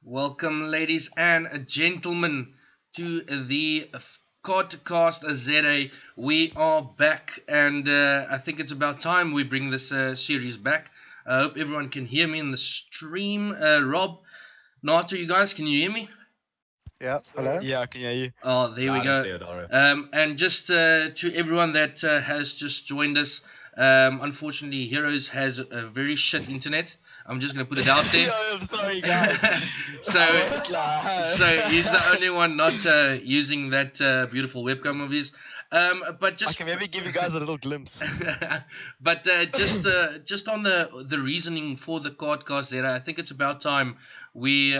Welcome, ladies and gentlemen, to the CODcastZA. We are back, and I think it's about time we bring this series back. I hope everyone can hear me in the stream. Rob, Nato, you guys, can you hear me? Yeah, hello. Yeah, I can hear you. Oh, there we Loud and go. clear, Dara. And just to everyone that has just joined us, unfortunately, Heroz has a very shit internet. I'm just gonna put it out there. Yo, I'm sorry, guys. so, I won't lie. so he's the only one not using that beautiful webcam of his. But I just can maybe give you guys a little glimpse. but just on the reasoning for the podcast there, I think it's about time we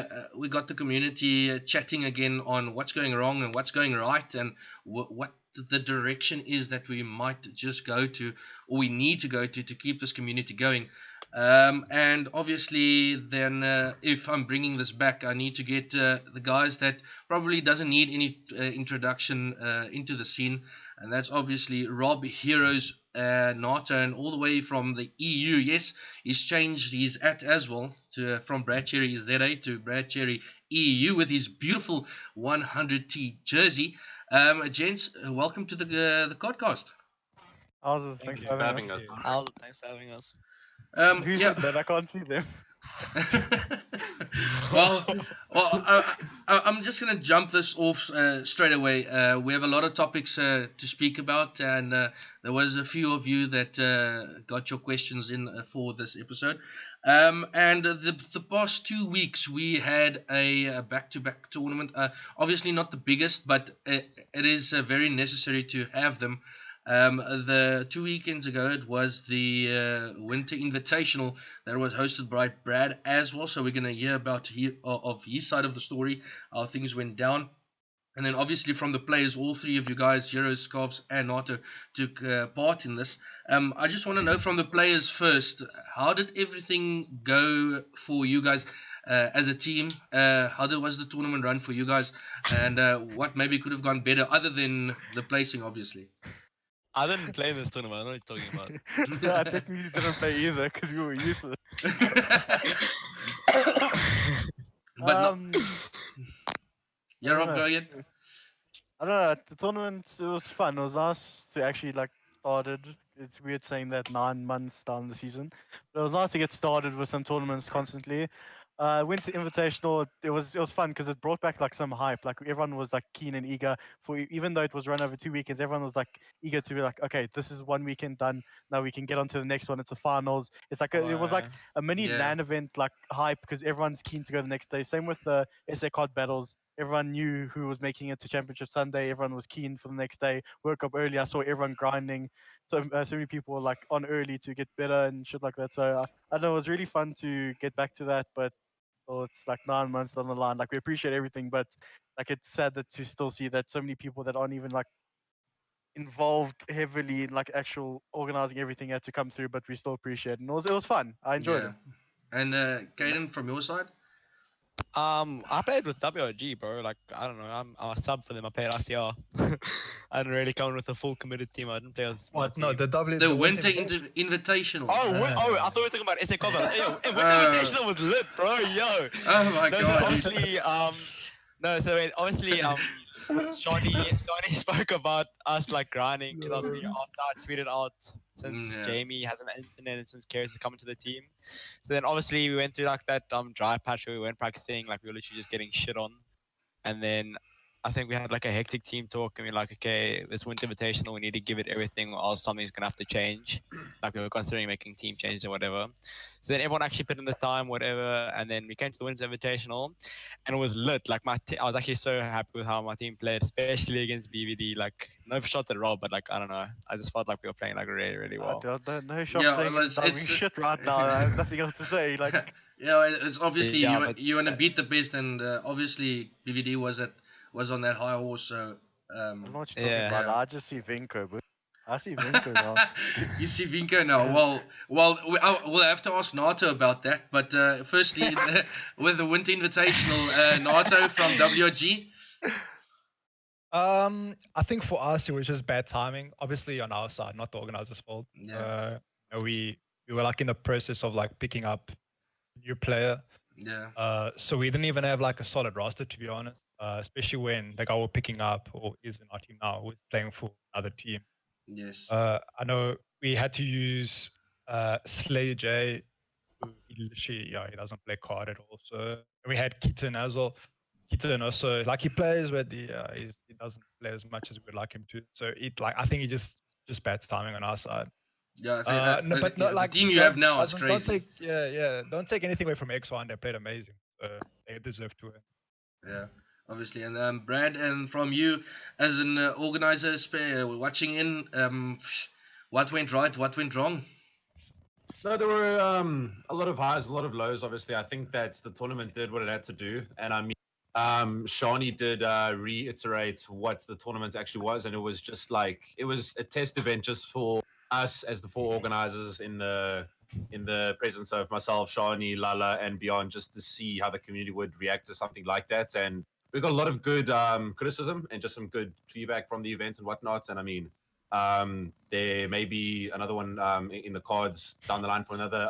got the community chatting again on what's going wrong and what's going right, and what the direction is that we might just go to, or we need to go to keep this community going. And obviously, then if I'm bringing this back, I need to get the guys that probably doesn't need any introduction into the scene, and that's obviously Rob, Heroz, Nato, and all the way from the EU. Yes, he's changed his at as well to from BradCherry ZA to BradCherry EU with his beautiful 100T jersey. Gents, welcome to the podcast. Thanks you for for having having us. us. Thanks for having us. Who Yeah. said that? I can't see them. well, I'm just gonna jump this off straight away. We have a lot of topics to speak about, and there was a few of you that got your questions in for this episode. And the past 2 weeks we had a back-to-back tournament. Obviously not the biggest, but it is very necessary to have them. The 2 weekends ago, it was the Winter Invitational that was hosted by Brad as well. So we're going to hear about of his side of the story, how things went down. And then obviously from the players, all three of you guys, Heroz, Kohvz, and Nato, took part in this. I just want to know from the players first, how did everything go for you guys as a team? How was the tournament run for you guys? And what maybe could have gone better other than the placing, obviously? I didn't play in this tournament. I know what you're talking about. No, I technically didn't play either because we were useless. But no, Um, yeah, Rob, go ahead. I don't know. The tournament, it was fun. It was nice to actually started. It's weird saying that 9 months down the season, but it was nice to get started with some tournaments constantly. Went to Invitational. It was fun because it brought back some hype. Like everyone was keen and eager for, even though it was run over 2 weekends. Everyone was eager to be okay, this is one weekend done. Now we can get on to the next one. It's the finals. It's it was like a mini Yeah. LAN event hype because everyone's keen to go the next day. Same with the SA COD battles. Everyone knew who was making it to Championship Sunday. Everyone was keen for the next day. Woke up early. I saw everyone grinding. So many people were on early to get better and shit like that. So I don't know. It was really fun to get back to that, but it's 9 months down the line. We appreciate everything, but it's sad that to still see that so many people that aren't even involved heavily in actual organizing everything had to come through, but we still appreciate it. And it was fun. I enjoyed it. And Caden, from your side? I played with WOG, bro. I don't know. I'm a sub for them. I played RCR. I didn't really come in with a full committed team. I didn't play with my What? No, team. The Winter Invitational. Oh, I thought we were talking about SA Cover. Yo, Winter Invitational was lit, bro. Yo. Oh my No, so god. obviously, Shawnee spoke about us grinding because obviously after I tweeted out since Yeah. Jamie has an internet and since Keris is coming to the team. So then obviously we went through that dry patch where we weren't practicing, we were literally just getting shit on. And then I think we had a hectic team talk and we were okay, this Winter Invitational, we need to give it everything or else something's gonna have to change. We were considering making team changes or whatever. So then everyone actually put in the time, whatever, and then we came to the Winter Invitational and it was lit. I was actually so happy with how my team played, especially against BVD. No shot at Rob, but I don't know. I just felt we were playing really, really well. No shot Yeah, saying it's- it's shit right now. I have nothing else to say. Yeah, it's obviously Yeah, but- you want to beat the best, and obviously BVD was on that high horse. So I don't know what you're talking Yeah. about. I just see Vinko, but I see Vinko now. you see Vinko now. Well, we'll have to ask Nato about that. But firstly, with the Winter Invitational, Nato from WG. I think for us it was just bad timing. Obviously on our side, not the organizer's fault. Yeah. We were in the process of picking up a new player. Yeah. So we didn't even have like a solid roster, to be honest. Especially when the guy we're picking up, or is in our team now, was playing for another team. Yes. I know we had to use Slay J, who he doesn't play card at all. So we had Keaton as well. Keaton also, like, he plays, but he doesn't play as much as we would like him to. So I think he just bad timing on our side. Yeah. No, but not The like team you have now is don't crazy. take don't take anything away from X1. They played amazing. So they deserve to win. Yeah, obviously. And Brad, and from you as an organizer, watching in, what went right, what went wrong? So there were a lot of highs, a lot of lows. Obviously, I think that the tournament did what it had to do, and I mean, Shani did reiterate what the tournament actually was, and it was just like it was a test event just for us as the four organizers in the presence of myself, Shani, Lala, and beyond, just to see how the community would react to something like that. And we got a lot of good criticism and just some good feedback from the event and whatnot. And I mean, there may be another one in the cards down the line for another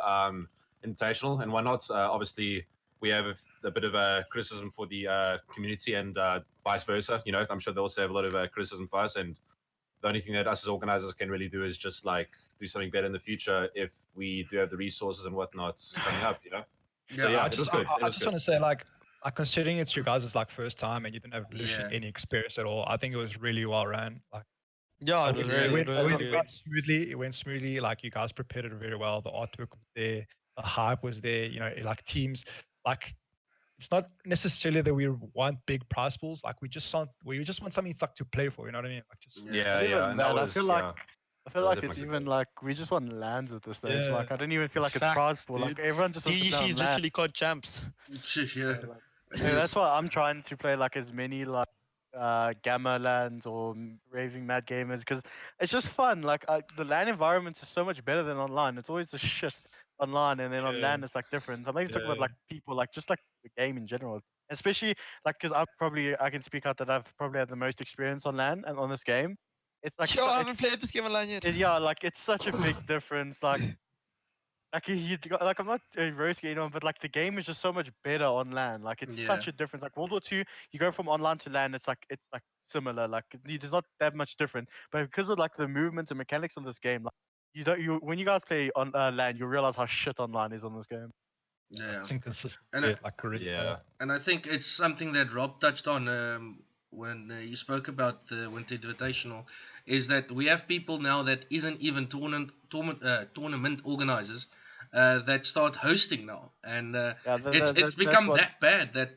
invitational and whatnot. Obviously, we have a bit of a criticism for the community and vice versa. You know, I'm sure they also have a lot of criticism for us. And the only thing that us as organizers can really do is just like do something better in the future if we do have the resources and whatnot coming up. You know. So yeah, it was good. I just want to say, like considering it's you guys' like first time and you didn't have literally Yeah. any experience at all, I think it was really well ran. Like, Yeah, it was really, it really went good. smoothly. It went smoothly. Like, you guys prepared it very well. The artwork was there. The hype was there. You know, like teams, like, it's not necessarily that we want big prize pools. Like, we just want something like to play for. You know what I mean? Like, just Yeah, Not yeah, even and that, that I was feel like yeah. I feel that was like it's definitely even like we just want lands at this stage. Yeah. Like, I don't even feel like it's prize Facts, pool. Like, dude. everyone just wants to play DEC on is land. literally COD champs. Yeah. Like, It yeah, that's is. why I'm trying to play like as many like gamma lands or raving mad gamers, because it's just fun. Like, the LAN environment is so much better than online. It's always the shit online, and then on Yeah. LAN it's like different. I'm not even talking about Yeah. like people, like just like the game in general. Especially like because I can speak out that I've probably had the most experience on LAN and on this game. It's like Yo, I haven't it's, played this game online yet. yeah, like it's such a big difference. Like I'm not roasting anyone, but like the game is just so much better on LAN. Like, it's such Yeah. a difference. Like World War II, you go from online to LAN, it's like similar. Like, there's not that much different, but because of like the movements and mechanics on this game, like you when you guys play on LAN, you realize how shit online is on this game. Yeah. It's inconsistent. And Yeah, like really Yeah. bad. And I think it's something that Rob touched on when you spoke about the Winter Invitational, is that we have people now that isn't even tournament organizers that start hosting now, and Yeah, it's that's become what. that bad that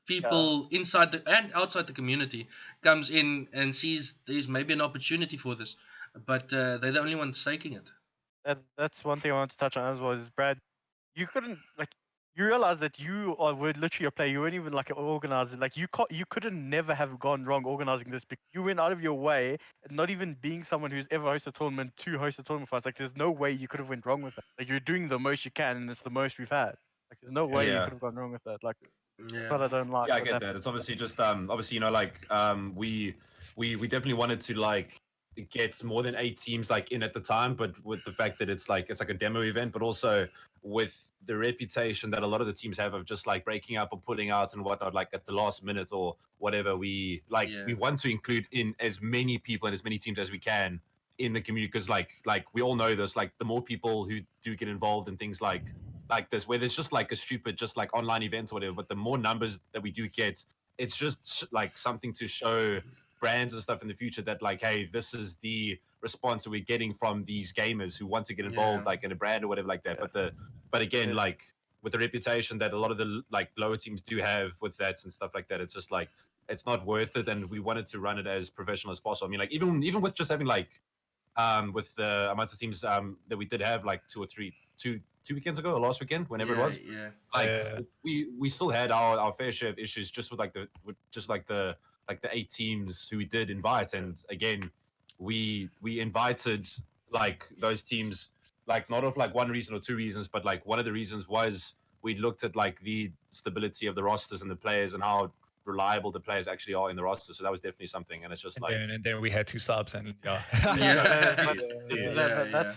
people inside and outside the community comes in and sees there's maybe an opportunity for this, but they're the only ones taking it. That's one thing I want to touch on as well. Is Brad, you couldn't like you realize that were literally a player. You weren't even like an organizer. Like, you couldn't never have gone wrong organizing this. Because you went out of your way, not even being someone who's ever hosted a tournament to host a tournament for us. Like, there's no way you could have went wrong with that. Like, you're doing the most you can, and it's the most we've had. Like, there's no way you Yeah. could have gone wrong with that. Like, that's Yeah. what I don't like. Yeah, I what's get happening. that. It's obviously just obviously, you know, like we definitely wanted to like get more than 8 teams like in at the time, but with the fact that it's like a demo event, but also with the reputation that a lot of the teams have of just like breaking up or pulling out and whatnot, like at the last minute or whatever, we Yeah. want to include in as many people and as many teams as we can in the community, because like we all know this, like the more people who do get involved in things like this, where there's just like a stupid just like online event or whatever, but the more numbers that we do get, it's just like something to show brands and stuff in the future that like, hey, this is the response that we're getting from these gamers who want to get involved, Yeah. like in a brand or whatever like that. But again, Yeah. like with the reputation that a lot of the like lower teams do have with that and stuff like that, it's just like it's not worth it. And we wanted to run it as professional as possible. I mean, like even with just having like with the amount of teams that we did have like two weekends ago or last weekend, whenever it was, Yeah. like we still had our fair share of issues just with the 8 teams who we did invite. And again, we invited like those teams, like not of like one reason or two reasons, but like one of the reasons was we looked at like the stability of the rosters and the players and how reliable the players actually are in the roster. So that was definitely something, and it's just like And then we had 2 subs, and yeah.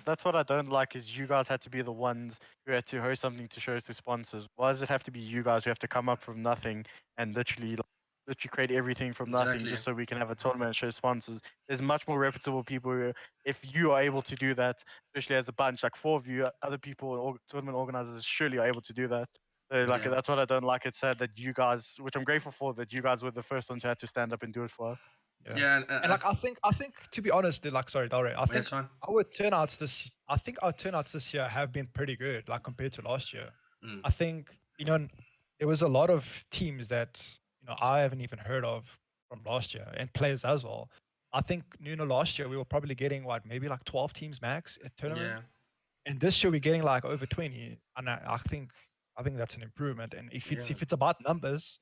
That's what I don't like is you guys had to be the ones who had to host something to show to sponsors. Why does it have to be you guys who have to come up from nothing and literally create everything from nothing Exactly. just so we can have a tournament and show sponsors? There's much more reputable people who, if you are able to do that, especially as a bunch, like 4 of you, other people, tournament organizers surely are able to do that. So like Yeah. that's what I don't like. It's sad that you guys, which I'm grateful for, that you guys were the first ones who had to stand up and do it for us. Yeah, And like I think to be honest, like sorry, Dalray, I think that's fine. our turnouts this year have been pretty good, like compared to last year. Mm. I think there was a lot of teams that I haven't even heard of from last year, and players as well. I think last year we were probably getting maybe like 12 teams max at tournament, Yeah. and this year we're getting like over 20, and I think that's an improvement. And if Yeah. it's about numbers,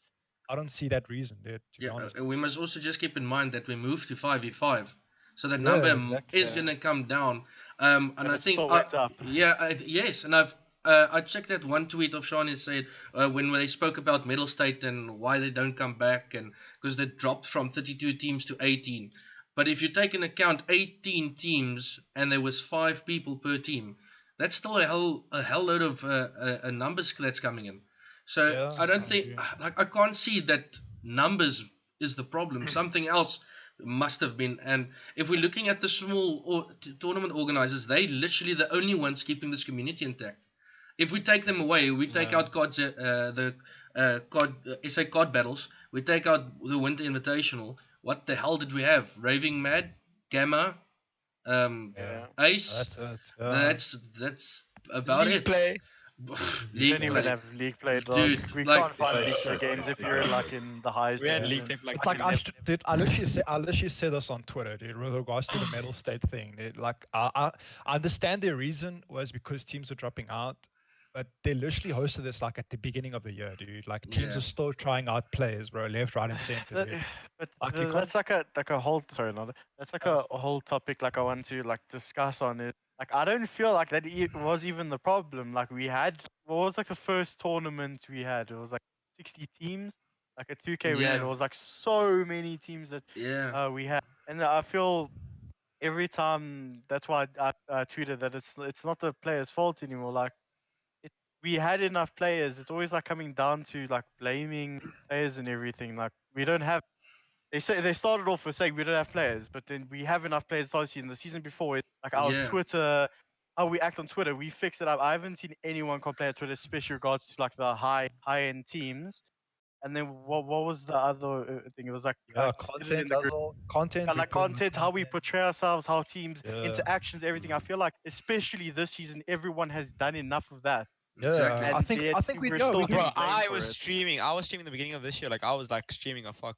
I don't see that reason there. To be honest, We must also just keep in mind that we moved to 5v5, so that Yeah, number exactly. is gonna come down. And But I it think still went up. yes, and I checked that one tweet of Sean. He said when they spoke about Middle State and why they don't come back, and because they dropped from 32 teams to 18. But if you take into account 18 teams and there was 5 people per team, that's still a hell load of numbers that's coming in. So Yeah, I don't I think agree. I can't see that numbers is the problem. Something else must have been. And if we're looking at the small tournament organizers, they literally the only ones keeping this community intact. If we take them away, we take out CODs, the SA COD battles, we take out the Winter Invitational. What the hell did we have? Raving Mad, Gamma, Ace. That's it. That's about League it. play. You don't even play. have league play, dog. Dude, We like- can't find league play games if you're like in the highest. We had division. league play for like It's like 2 I, years. dude, I literally said this on Twitter, dude, with regards to the medal state thing. Dude, like I understand their reason was because teams are dropping out, but they literally hosted this like at the beginning of the year, dude. Like teams Yeah. are still trying out players, bro, left, right, and center. That- Dude. but Like, you that's like a whole that's like a whole topic like I want to like discuss on it. Like I don't feel like that was even the problem. Like we had what was like the first tournament we had? It was like 60 teams. Like a 2K we had. Yeah. It was like so many teams that Yeah. we had, and I feel every time that's why I tweeted that it's not the players' fault anymore. Like we had enough players. It's always like coming down to like blaming players and everything. Like we don't have. They say they started off with saying we don't have players, but then we have enough players last season. The season before, it like our Yeah. Twitter, how we act on Twitter, we fixed it up. I haven't seen anyone complain on Twitter, especially regards to like the high end teams. And then what was the other thing? It was like Yeah, I said it in content the as group. well. Content. Yeah, like recruitment content, how we content. portray ourselves, how teams, Yeah. interactions, everything. I feel like, especially this season, everyone has done enough of that. Yeah, Exactly. I And think yet we we're know. still We getting Bro, do. blamed I for was it. streaming. I was streaming the beginning of this year. Like I was like streaming a fuck.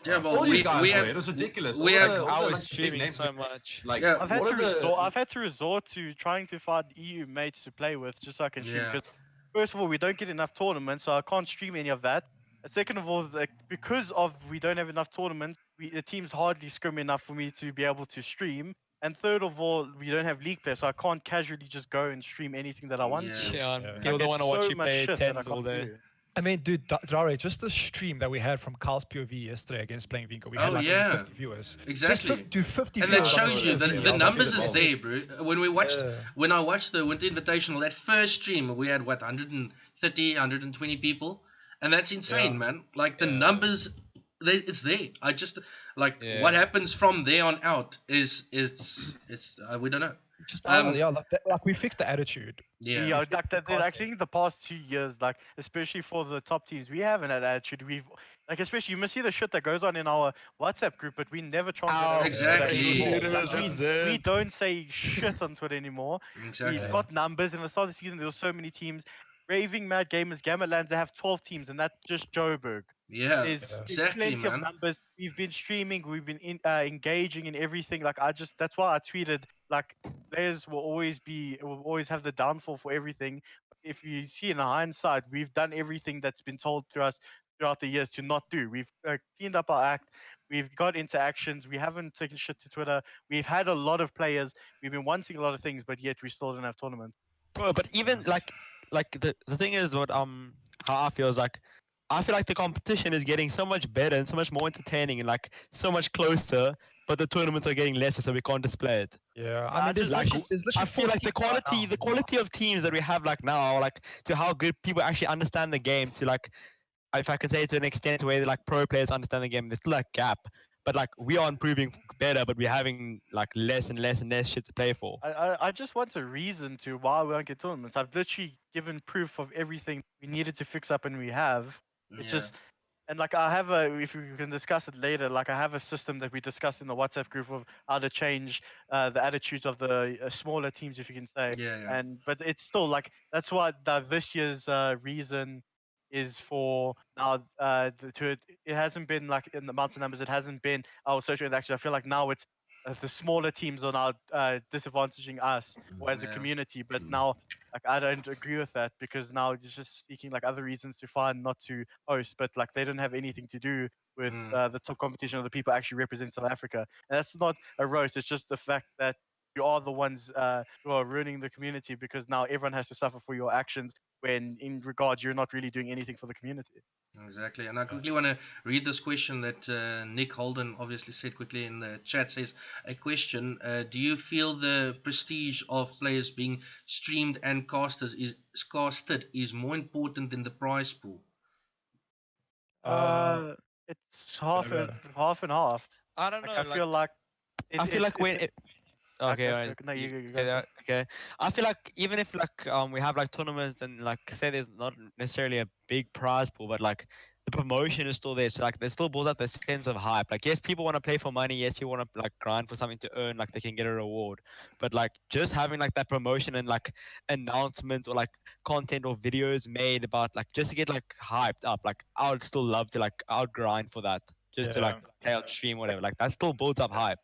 Yeah, but all we you guys we were, have it was ridiculous. we All have- the- all I the, was like, big streaming names so much. Like Yeah. I've had what to are the- resort. I've had to resort to trying to find EU mates to play with just so I can stream. Yeah. Because first of all, we don't get enough tournaments, so I can't stream any of that. And second of all, like, because of we don't have enough tournaments, the teams hardly scrim enough for me to be able to stream. And third of all, we don't have league players, so I can't casually just go and stream anything that I want Yeah. to. Yeah, Yeah. people don't Like, want to it's watch so you much play shit that I tens all can't day. do. I mean, dude, Dare, just the stream that we had from Carl's POV yesterday against playing Vinko, we had Oh, like yeah. over 50 viewers. Exactly. Dude, 50 And that viewers. shows you that the I've numbers seen it is all. there, bro. Yeah. When I watched the Winter Invitational, that first stream, we had what 130, 120 people, and that's insane, Yeah. man. Like the Yeah. numbers, it's there. I just like Yeah. what happens from there on out is we don't know. Just Um, like we fixed the attitude. Yeah. Yeah, like that. I content. think the past 2 years, like especially for the top teams, we haven't had attitude. We've like especially you must see the shit that goes on in our WhatsApp group, but we never translate. Oh, it exactly. anymore. Heroz Like, we represent. don't say shit on Twitter anymore. Exactly. We've got numbers. In the start of the season, there were so many teams. Raving Mad Gamers, Gamma Lands, they have 12 teams, and that's just Joburg. Yeah. There's Exactly, plenty man. of numbers. We've been streaming. We've been engaging in everything. Like that's why I tweeted. Like players will always have the downfall for everything. If you see in hindsight, we've done everything that's been told to us throughout the years to not do. We've cleaned up our act. We've got interactions. We haven't taken shit to Twitter. We've had a lot of players. We've been wanting a lot of things, but yet we still don't have tournaments. Bro, but even like the thing is what how I feel is like I feel like the competition is getting so much better and so much more entertaining and like so much closer, but the tournaments are getting lesser, so we can't display it. Yeah, I I mean, there's just- Like literally, there's I literally feel like the 14 right quality, now. the quality of teams that we have like now, like to how good people actually understand the game, to like, if I can say to an extent where like pro players understand the game, there's still a gap. But like we are improving better, but we're having like less and less and less shit to play for. I just want a reason to why we don't get tournaments. I've literally given proof of everything we needed to fix up, and we have. It's Yeah. just, and like I have a, if we can discuss it later, like I have a system that we discussed in the WhatsApp group of how to change the attitudes of the smaller teams, if you can say. Yeah, yeah. And but it's still like that's what this year's reason is for now. It hasn't been like in the mountain numbers. It hasn't been our social interaction. I feel like now it's the smaller teams are now disadvantaging us or as a Yeah. community. But now, like I don't agree with that because now it's just seeking like other reasons to find not to host. But like they don't have anything to do with the top competition of the people actually represent South Africa. And that's not a roast. It's just the fact that you are the ones who are ruining the community because now everyone has to suffer for your actions when in regard you're not really doing anything for the community. Exactly, and I quickly want to read this question that Nick Holden obviously said quickly in the chat. Says a question: do you feel the prestige of players being streamed and casted is more important than the prize pool? Uh, it's half go. and half and half. I don't Like know. I feel like I feel like when it, okay, okay, alright. no, you Yeah, go. okay. I feel like even if like we have like tournaments and like say there's not necessarily a big prize pool, but like the promotion is still there. So like there still builds up the sense of hype. Like yes, people want to play for money. Yes, people want to like grind for something to earn. Like they can get a reward. But like just having like that promotion and like announcements or like content or videos made about like just to get like hyped up. Like I would still love to like I would grind for that just to like Yeah. play on stream whatever. Like that still builds up hype.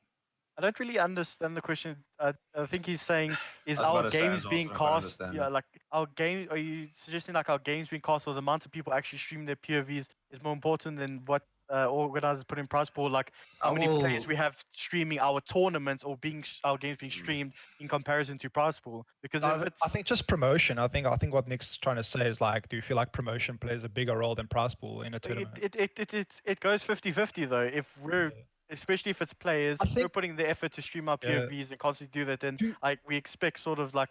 I don't really understand the question. I think he's saying, is I was about our to say games as well, being so I quite cast? understand Yeah, it. like our game. Are you suggesting like our games being cast or the amount of people actually stream their POVs is more important than what organizers put in prize pool? Like how many players we have streaming our tournaments or our games being streamed in comparison to prize pool? Because if it's I think just promotion. I think what Nick's trying to say is like, do you feel like promotion plays a bigger role than prize pool in a tournament? it goes 50-50 though. If we're Yeah. especially if it's players, I we're think putting the effort to stream our Yeah. POVs and constantly do that, then To- we expect sort of like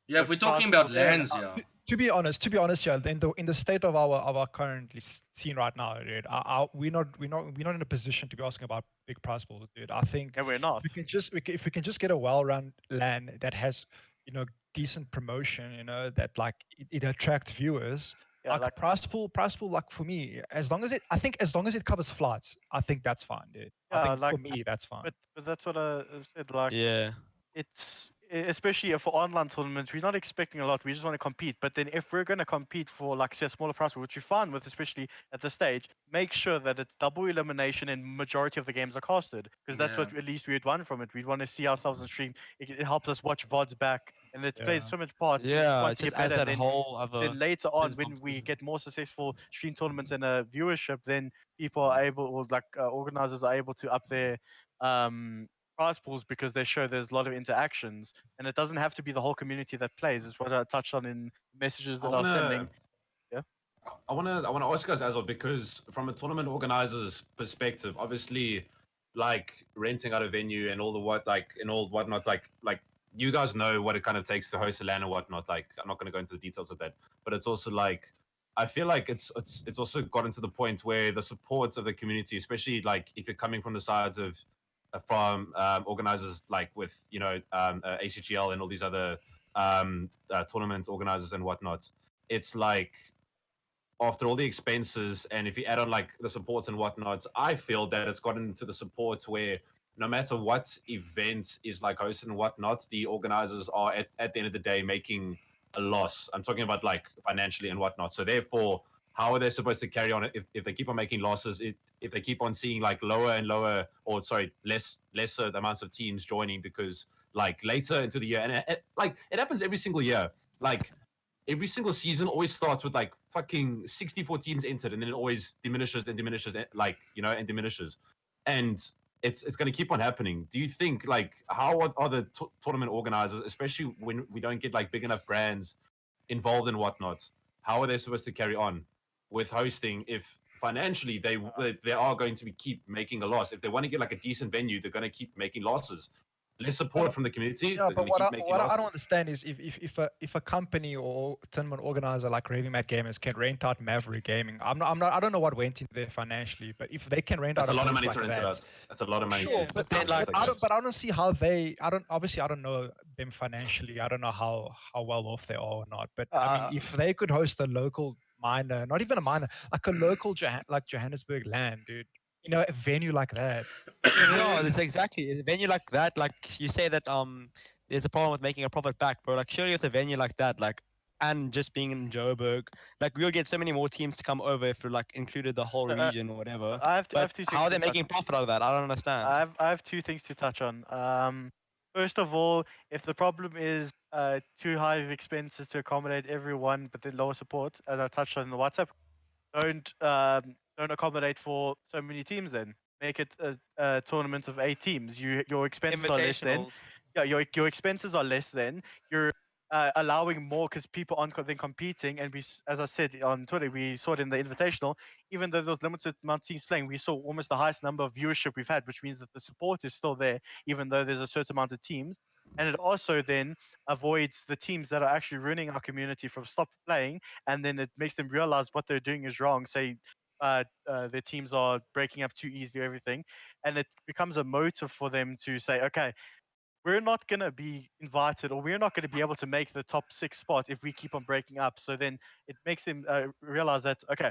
Yeah, if we're talking about Yeah, lands, yeah. to be honest, yeah, in the state of our currently scene right now, dude, we're not in a position to be asking about big prize pools, dude. I think and we're not. if we can just get a well-run LAN that has decent promotion, that like it attracts viewers. Yeah, Like like prize pool, like for me, as long as it covers flights, I think that's fine, dude. I yeah, think like for me that's fine. but that's what I said. Like Yeah. it's especially for online tournaments, we're not expecting a lot. We just want to compete. But then if we're going to compete for like say a smaller prize, which you're fine with, especially at this stage, make sure that it's double elimination and majority of the games are casted because that's Yeah. what at least we'd want from it. We'd want to see ourselves on stream. It helps us watch VODs back, and it plays Yeah. so much parts. We just Yeah, want it to just get adds better. that whole other Then later on, sense of when we competition. get more successful stream tournaments and a viewership, then people are able, or like organizers are able to up their prize pools because they show there's a lot of interactions, and it doesn't have to be the whole community that plays. Is what I touched on in messages I that I was wanna, sending. Yeah. I wanna ask you guys as well because from a tournament organizer's perspective, obviously, like renting out a venue and all the whatnot, like you guys know what it kind of takes to host a LAN and whatnot. Like I'm not gonna go into the details of that, but it's also like I feel like it's also gotten to the point where the support of the community, especially like if you're coming from the sides of from organizers like with ACGL and all these other tournament organizers and whatnot. It's like after all the expenses and if you add on like the supports and whatnot, I feel that it's gotten to the support where no matter what event is like hosted and whatnot, the organizers are at the end of the day making a loss. I'm talking about like financially and whatnot. So therefore, how are they supposed to carry on if they keep on making losses? If they keep on seeing like lower and lower, or sorry, lesser amounts of teams joining because like later into the year, and like it happens every single year. Like every single season always starts with like fucking 64 teams entered and then it always diminishes and diminishes and diminishes and it's going to keep on happening. Do you think like how are the tournament organizers, especially when we don't get like big enough brands involved and whatnot, how are they supposed to carry on? with hosting if financially they are going to keep making a loss. If they want to get like a decent venue, they're going to keep making losses. Less support from the community. Yeah, they're but going to keep making what I losses. don't understand is if a company or tournament organizer like Raving Mad Gamers can rent out Maverick Gaming, I don't know what went into there financially, but if they can rent That's out a lot of place money like to rent it that, out. That's a lot of money. sure, to but then, like, I don't see how they. I don't know them financially. I don't know how well off they are or not. But I mean, if they could host a local minor, not even a minor, like a local like Johannesburg land, dude. You know, a venue like that. No, it's exactly a venue like that. Like you say that there's a problem with making a profit back, bro. Like surely with a venue like that, like and just being in Joburg, like we'll get so many more teams to come over if we like included the whole region or whatever. I have But two how are things they to touch making profit out of that? I don't understand. I have two things to touch on. First of all, if the problem is too high of expenses to accommodate everyone, but then lower support, as I touched on in the WhatsApp, don't accommodate for so many teams. Then make it a tournament of 8 teams. Your expenses are less then. Invitationals. Yeah, your expenses are less then. You're allowing more because people aren't then competing. And as I said on Twitter, we saw it in the invitational. Even though there was limited amount of teams playing, we saw almost the highest number of viewership we've had, which means that the support is still there, even though there's a certain amount of teams. And it also then avoids the teams that are actually ruining our community from stop playing, and then it makes them realize what they're doing is wrong. Say their teams are breaking up too easily, everything, and it becomes a motive for them to say, okay, we're not going to be invited or we're not going to be able to make the top 6 spot if we keep on breaking up. So then it makes them realize that, okay,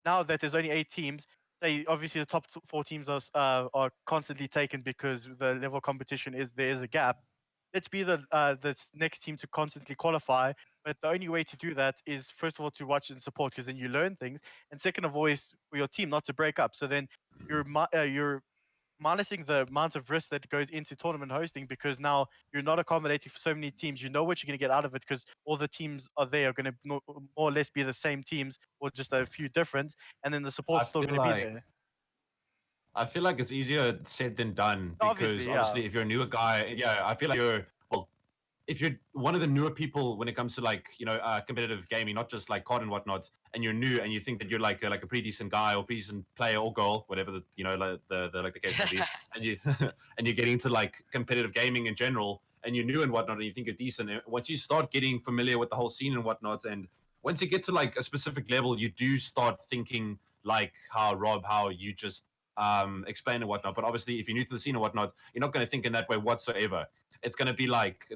now that there's only 8 teams, they obviously the top 4 teams are constantly taken because the level of competition there is a gap. Let's be the next team to constantly qualify. But the only way to do that is first of all to watch and support, because then you learn things, and second of all is for your team not to break up. So then you're minusing the amount of risk that goes into tournament hosting, because now you're not accommodating for so many teams. You know what you're going to get out of it because all the teams are going to more or less be the same teams or just a few different, and then the support's still going to be there. I feel like it's easier said than done, because Obviously, if you're a newer guy, I feel like if you're one of the newer people when it comes to like competitive gaming, not just like COD and whatnot, and you're new and you think that you're like a pretty decent guy or pretty decent player or girl, whatever the case may be, and you and you're getting into like competitive gaming in general, and you're new and whatnot, and you think you're decent. And once you start getting familiar with the whole scene and whatnot, and once you get to like a specific level, you do start thinking like how you just explain and whatnot. But obviously, if you're new to the scene and whatnot, you're not going to think in that way whatsoever. It's going to be like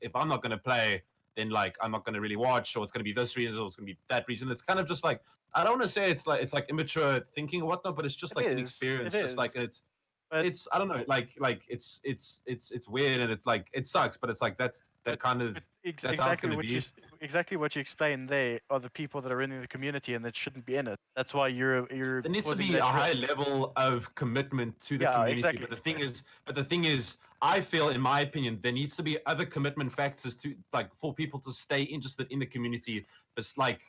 if I'm not going to play, then like I'm not going to really watch, or it's going to be this reason, or it's going to be that reason. It's kind of just like, I don't want to say it's like immature thinking or whatnot, but it's just like inexperience. Just like it's I don't know, like it's weird, and it's like it sucks, but it's like that's kind of that's how it's going to be. Exactly what you explained there are the people that are in the community and that shouldn't be in it. That's why you're. There needs to be a high level of commitment to the community. Exactly. But the thing is, I feel, in my opinion, there needs to be other commitment factors to like for people to stay interested in the community. But like,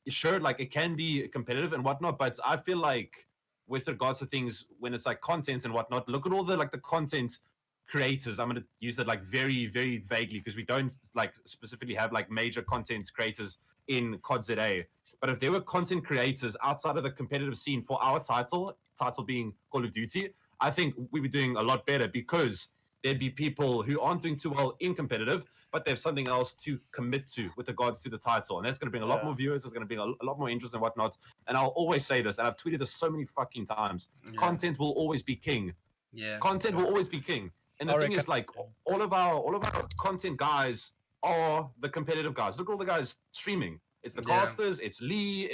sure, like it can be competitive and whatnot, but I feel like with regards to things when it's like content and whatnot, look at all the content creators. I'm going to use that like very, very vaguely because we don't like specifically have like major content creators in CODzA. But if there were content creators outside of the competitive scene for our title being Call of Duty, I think we'd be doing a lot better, because there'd be people who aren't doing too well in competitive, but they have something else to commit to with regards to the title. And that's going to bring a lot more viewers. It's going to bring a lot more interest and whatnot. And I'll always say this, and I've tweeted this so many fucking times. Yeah. Content will always be king. Yeah. Content will always be king. And the thing is, like, all of our content guys are the competitive guys. Look at all the guys streaming. It's the casters, it's Lee,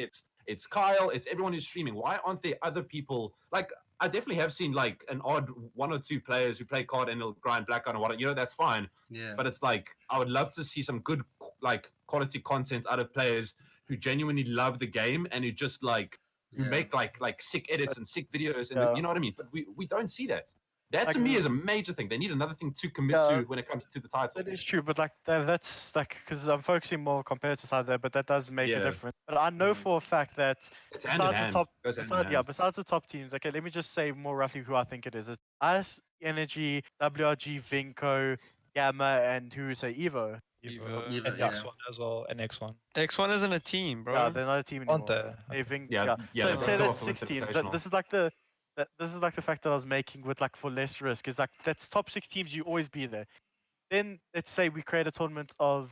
it's Kyle, it's everyone who's streaming. Why aren't there other people? Like, I definitely have seen like an odd 1 or 2 players who play COD and they'll grind Blackout and whatnot. That's fine. Yeah. But it's like, I would love to see some good like quality content out of players who genuinely love the game and who just like who make like sick edits and sick videos, and you know what I mean. But we don't see that. That to me is a major thing. They need another thing to commit to when it comes to the title. That is true, but like that's like because I'm focusing more on competitive side there, but that does make a difference. But I know for a fact that it's besides the top teams. Okay, let me just say more roughly who I think it is. It's us, Energy, WRG, Vinco, Gamma, and who say Evo. Evo, Evo. and Yeah. X1 as well, and X1. X1 isn't a team, bro. Yeah, they're not a team Aren't anymore. they? They think, Yeah, yeah. yeah, So they say broke that's off the Winter 16. Invitational. This is like the fact that I was making with like for less risk. Is like that's top 6 teams. You always be there. Then let's say we create a tournament of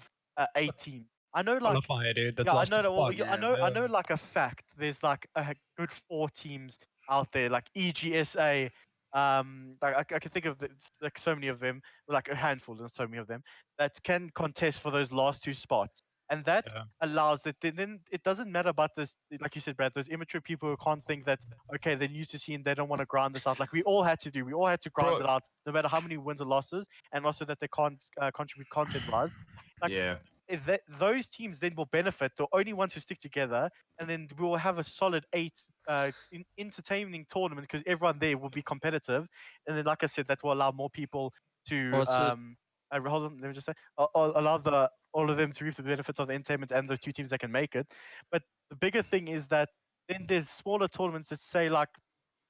8 teams. I know like Qualify, dude. That yeah, I last know two that. Well, spots. I know. I know like a fact. There's like a good 4 teams out there, like EGSA. Like I can think of like so many of them, like a handful, and so many of them that can contest for those last 2 spots, and that Yeah. allows that. Then it doesn't matter about this, like you said, Brad. Those immature people who can't think that okay, they're new to scene, they don't want to grind this out. Like we all had to do. We all had to grind Bro. it out, no matter how many wins or losses, and also that they can't contribute content-wise. Like Yeah. those teams then will benefit, the only ones who stick together, and then we will have a solid 8 entertaining tournament because everyone there will be competitive, and then like I said, that will allow more people to What's it? hold on, let me just say, allow all of them to reap the benefits of the entertainment and those 2 teams that can make it. But the bigger thing is that then there's smaller tournaments that say like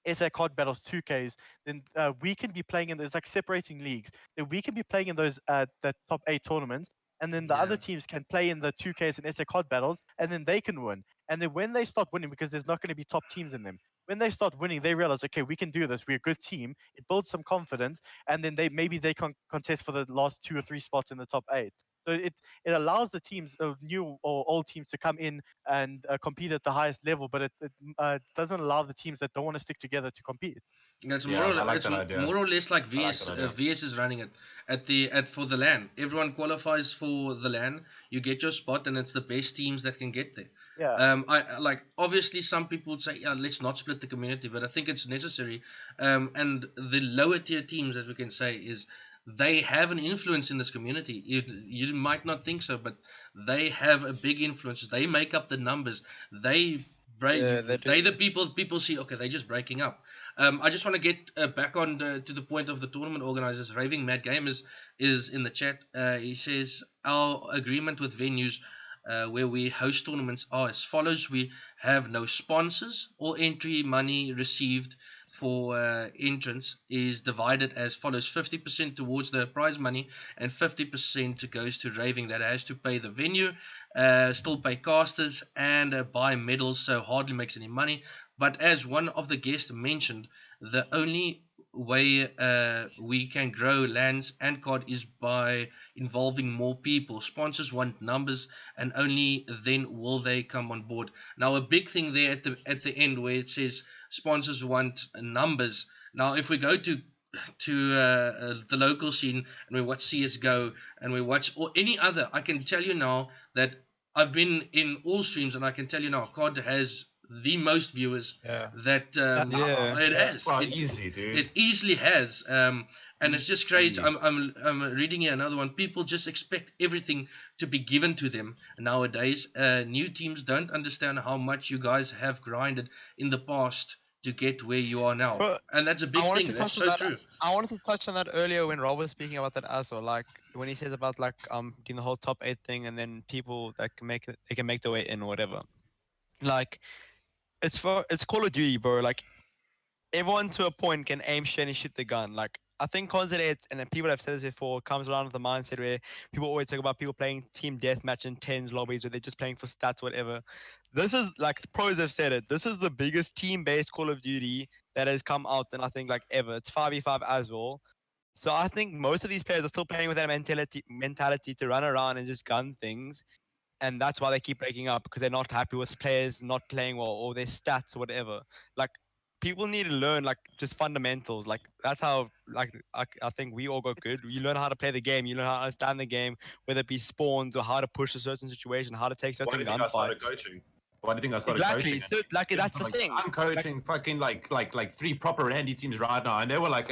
SA COD Battles 2Ks, then we can be playing in. There's like separating leagues. Then we can be playing in those that top 8 tournaments, and then the Yeah. other teams can play in the 2Ks and SA COD Battles, and then they can win. And then when they start winning, because there's not going to be top teams in them, when they start winning, they realize, okay, we can do this. We're a good team. It builds some confidence, and then they can contest for the last 2 or 3 spots in the top 8. So it allows the teams, new or old teams, to come in and compete at the highest level, but it doesn't allow the teams that don't want to stick together to compete. It's Yeah, I like that idea. more or less like I like VS. that idea. VS is running it at for the LAN. Everyone qualifies for the LAN. You get your spot, and it's the best teams that can get there. Yeah. Like obviously some people would say, yeah, let's not split the community, but I think it's necessary. And the lower tier teams, as we can say, is they have an influence in this community. You might not think so, but they have a big influence. They make up the numbers. They break. Yeah, they They the do. people see. Okay, they're just breaking up. I just want to get back on to the point of the tournament organizers. Raving Mad Game is in the chat. He says our agreement with venues where we host tournaments are as follows. We have no sponsors. All entry money received for entrance is divided as follows: 50% towards the prize money and 50% goes to Raving, that has to pay the venue, still pay casters, and buy medals, so hardly makes any money. But as one of the guests mentioned, the only way we can grow lands and COD is by involving more people. Sponsors want numbers, and only then will they come on board. Now, a big thing there at the end where it says sponsors want numbers. Now, if we go to the local scene and we watch CS:GO and we watch or any other, I can tell you now that I've been in all streams, and I can tell you now, COD has the most viewers Yeah. that Yeah. it has. Well, It- easy, dude. it easily has, and it's just crazy. Easy. I'm reading here another one. People just expect everything to be given to them nowadays. New teams don't understand how much you guys have grinded in the past to get where you are now, Bro, and that's a big I wanted thing. to That's touch on so that. true. I wanted to touch on that earlier when Rob was speaking about that as well. Like when he says about like doing the whole top 8 thing, and then people that can make it, they can make their way in or whatever. Like it's Call of Duty, bro. Like everyone to a point can aim straight and shoot the gun. Like I think CODcastZA, and then people have said this before, comes around with the mindset where people always talk about people playing team deathmatch in tens lobbies where they're just playing for stats, whatever. This is like the pros have said it. This is the biggest team-based Call of Duty that has come out in I think like ever. It's 5v5 as well. So I think most of these players are still playing with that mentality to run around and just gun things, and that's why they keep breaking up because they're not happy with players not playing well or their stats or whatever. Like people need to learn like just fundamentals. Like that's how like I think we all got good. You learn how to play the game. You learn how to understand the game, whether it be spawns or how to push a certain situation, how to take Why do certain you think I started gunfights. coaching? Why do you think I started Exactly. coaching? So like Dude, that's the like, thing. I'm coaching fucking like 3 proper Randy teams right now, and they were like,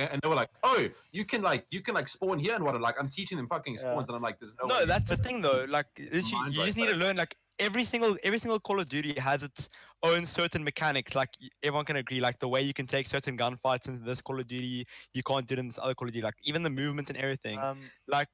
oh, you can spawn here and what? Like I'm teaching them fucking spawns, and I'm like, there's no. No, way. that's the thing though. Like Mind you right just need to there. learn like every single Call of Duty has its own certain mechanics. Like everyone can agree, like the way you can take certain gunfights into this Call of Duty, you can't do it in this other Call of Duty. Like even the movement and everything, like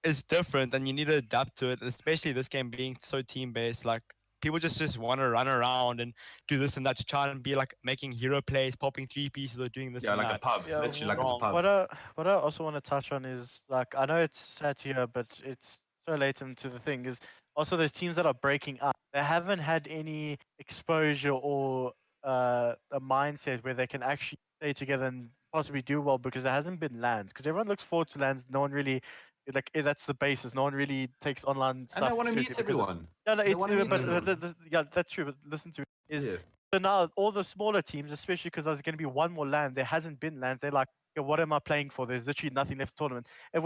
is different, and you need to adapt to it. Especially this game being so team based, like people just want to run around and do this and that to try and be like making hero plays, popping 3 pieces or doing this Yeah, and like that. a pub, Yeah, literally like it's a wrong. pub. what I also want to touch on is like I know it's sad here, but it's so late into the thing is also those teams that are breaking up. They haven't had any exposure or a mindset where they can actually stay together and possibly do well because there hasn't been lands. Because everyone looks forward to lands. No one really that's the basis. No one really takes online And they stuff want to seriously meet because everyone. no, They it's want to meet but everyone. yeah, that's true. But listen to it is Yeah. so now all the smaller teams, especially because there's going to be one more land, there hasn't been lands. They're like, "Yeah, what am I playing for? There's literally nothing left for tournament, and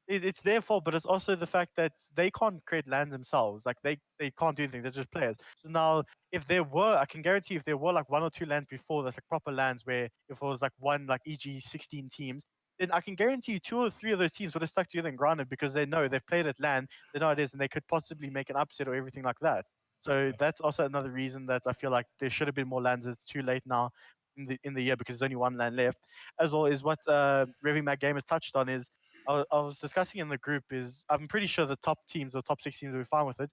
it's their fault, but it's also the fact that they can't create lands themselves. Like they can't do anything. They're just players. So now if there were, I can guarantee if there were like one or two lands before, there's like proper lands where if it was like one like e.g. 16 teams. Then I can guarantee you two or three of those teams would have stuck together and grounded because they know they've played at land, they know how it is, and they could possibly make an upset or everything like that. So that's also another reason that I feel like there should have been more lands. It's too late now in the year because there's only one land left. As well is what Revy Mac Game has touched on is I was discussing in the group is I'm pretty sure the top teams or top 6 teams will be fine with it.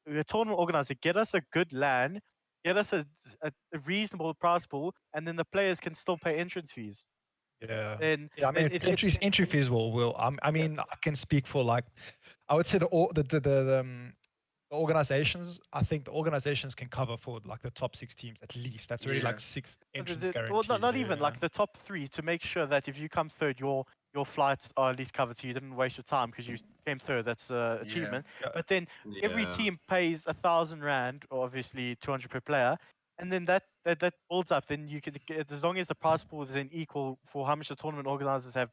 The tournament organizer get us a good land, get us a reasonable prize pool, and then the players can still pay entrance fees. Yeah. Then Yeah, I mean, entry fees will. I mean, I can speak for like, I would say the organizations. I think the organizations can cover for like the top 6 teams at least. That's already Yeah. like 6 entrance well, guaranteed. not even Yeah. like the top 3 to make sure that if you come third, your flights are at least covered, so you didn't waste your time because you came third. That's achievement. Yeah. But then every Yeah. team pays 1,000 rand, or obviously 200 per player, and then that builds up. Then you can get, as long as the prize pool is then equal for how much the tournament organizers have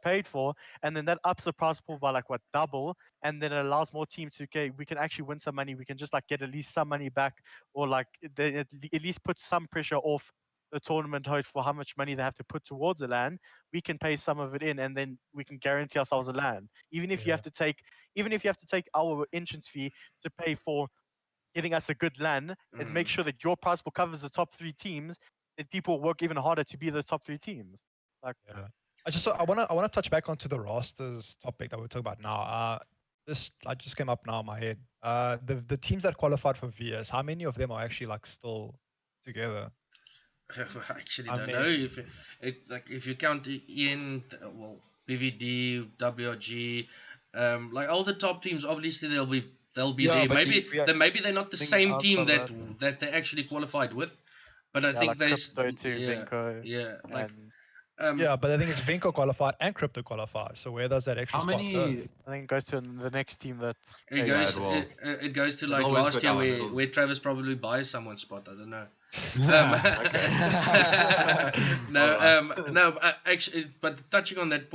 paid for, and then that ups the prize pool by like what double, and then it allows more teams to okay, we can actually win some money. We can just like get at least some money back, or like at least put some pressure off the tournament host for how much money they have to put towards a LAN. We can pay some of it in, and then we can guarantee ourselves a LAN. Even if you have to take, even if you have to take our entrance fee to pay for getting us a good LAN, and make sure that your prize pool covers the top 3 teams, then people work even harder to be those top 3 teams. Like, Yeah. I wanna touch back onto the rosters topic that we're talking about now. This I just came up now in my head. The teams that qualified for VS, how many of them are actually like still together? I actually I don't know mean- if you count in well BVD, WRG, like all the top teams. Obviously they'll be Yeah, there. but Maybe they're not the think same team outside that they actually qualified with, but I yeah, think like there's Crypto to yeah Vinco, yeah like and Yeah, but the thing is, Vinco qualified and Crypto qualified. So where does that extra How spot go? many? I think it goes to the next team that it Yeah, goes it will. it goes to It'll like always last go year down, where it'll- where Travis probably buys someone's spot. I don't know. No, Alright. no. Actually, but touching on that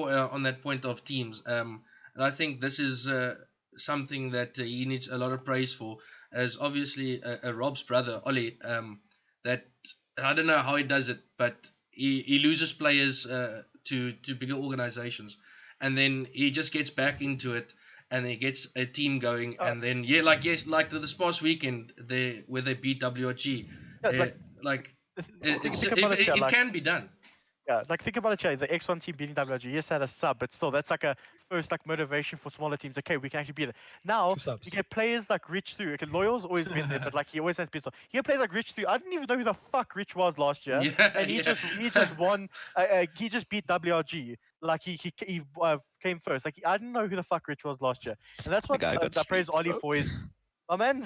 point of teams, and I think this is something that he needs a lot of praise for, as obviously Rob's brother Ollie. That I don't know how he does it, but he loses players to bigger organizations, and then he just gets back into it. And he gets a team going, and then like this past weekend, where they beat WRG, yeah, like think about it, yeah, it like, can be done. yeah, like think about it, Jay. The X1 team beating WG. Yes, had a sub, but still, that's like a first like motivation for smaller teams. Okay, we can actually beat it. Now 2 subs. you get players like Rich through. Okay, Loyal's always been there, but like he always has been so. You get players like Rich through. I didn't even know who the fuck Rich was last year, Yeah, and he yeah. just won. He just beat WRG. Like he came first. Like I didn't know who the fuck Rich was last year, and that's what guy got I praise streets, Ollie bro. for is. My man,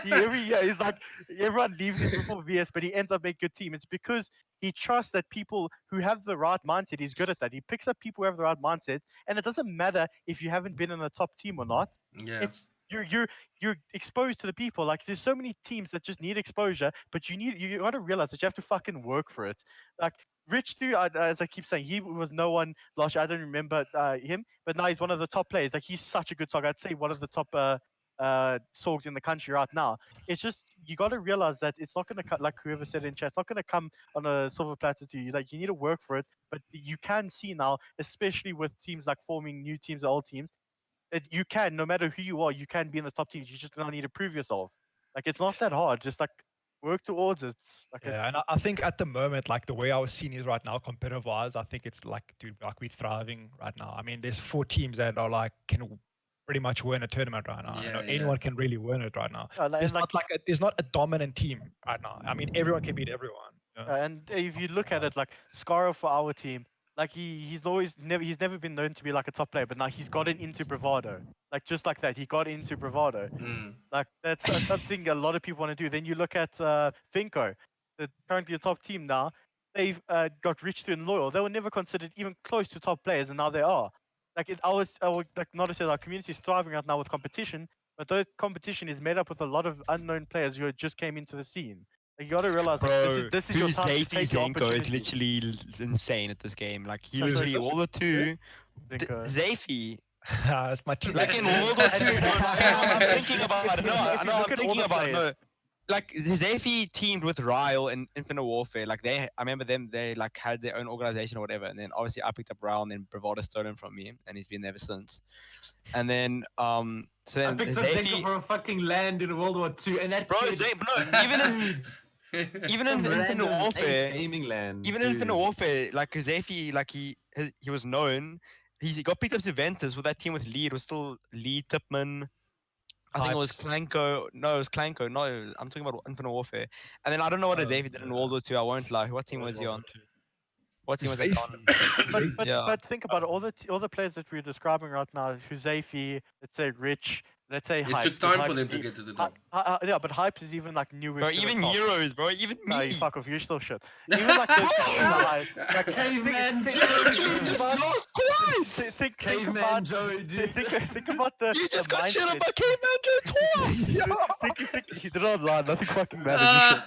every year he's like everyone leaves him before VS, but he ends up making a good team. It's because he trusts that people who have the right mindset, he's good at that. He picks up people who have the right mindset, and it doesn't matter if you haven't been in the top team or not. Yeah. It's you're exposed to the people. Like there's so many teams that just need exposure, but you got to realize that you have to fucking work for it. Like Rich, too, as I keep saying, he was no one last year. I don't remember him, but now he's one of the top players. Like he's such a good song. I'd say one of the top sogs in the country right now. It's just you got to realize that it's not going to cut like whoever said in chat. It's not going to come on a silver platter to you. Like you need to work for it. But you can see now, especially with teams like forming new teams, old teams, that you can, no matter who you are, you can be in the top teams. You just now need to prove yourself. Like it's not that hard. Just like work towards it. Like Yeah, it's, and I think at the moment, like the way our scene is right now, competitive wise, I think it's like, dude, like we're thriving right now. I mean, there's 4 teams that are like can pretty much win a tournament right now. Yeah, Anyone can really win it right now. and There's like not there's not a dominant team right now. I mean, everyone can beat everyone. You know? and if you look at it, like Scara for our team, Like he's never been known to be like a top player, but now he's gotten into Bravado. Like just like that, he got into Bravado. Like that's something a lot of people want to do. Then you look at Finco, currently a top team now. They've got rich and loyal. They were never considered even close to top players, and now they are. Like I would like not to say our community is thriving right now with competition, but the competition is made up with a lot of unknown players who just came into the scene. Like, you got to realize like, this is your time to take your Zenko is opportunity. literally insane at this game. Like he That's literally right. all the two. Zenko. Zafi, That's my team. like in World War II, I'm thinking about it. No, If you I'm look at all thinking the about it. players- No, like Zafi teamed with Ryle in Infinite Warfare. Like I remember them. They like had their own organization or whatever. And then obviously I picked up Ryle, and then Bravado stole him from me, and he's been there ever since. And then so I then picked up Zenko for a fucking land in World War II, and that bro, kid, no, even in some Infinite random Warfare. ace gaming land. Even in dude. Infinite Warfare, like Zafi, like he was known. He got picked up to Ventus with that team with Lee. It was still Lee Tipman. I think it was Hypes. Clanko. No, it was Clanko. No, I'm talking about Infinite Warfare. And then I don't know what Zafi did in World War II. I won't lie. What team was he on? What team was he on? But think about it. All the players that we're describing right now, Huzafi, let's say Rich, let's say It Hypes. took 'cause time for Hypes them is to e- get to the top. Yeah, but Hypes is even like newer. Bro, to the even top. Heroes, bro. Even No, me. you fuck off. You're still shit. Even like the guys, like Caveman You literally just lost twice. think Caveman about Joey, dude. think about the You just the got shit mindset. on by Caveman Joe twice. think he did not lie. Nothing fucking matters.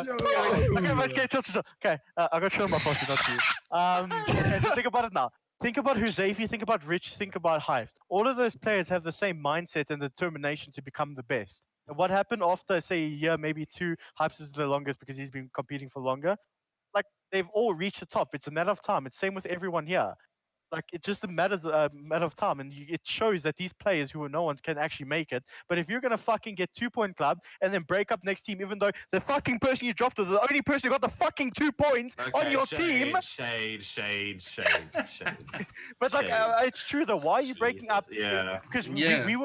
Okay, chill. Okay, I got shown my poster, not you. Okay, so think about it now. Think about Huzafi, think about Rich, think about Hive. All of those players have the same mindset and determination to become the best. And what happened after, say, a year, maybe two, Hypes is the longest because he's been competing for longer. Like, they've all reached the top. It's a matter of time. It's same with everyone here. Like, it's just a matter of time, and it shows that these players who are no ones can actually make it. But if you're gonna fucking get 2-point club and then break up next team, even though the fucking person you dropped was the only person who got the fucking 2 points on your team, Shade. but like shade. it's true though. Why are you breaking up? Yeah. Because Yeah. we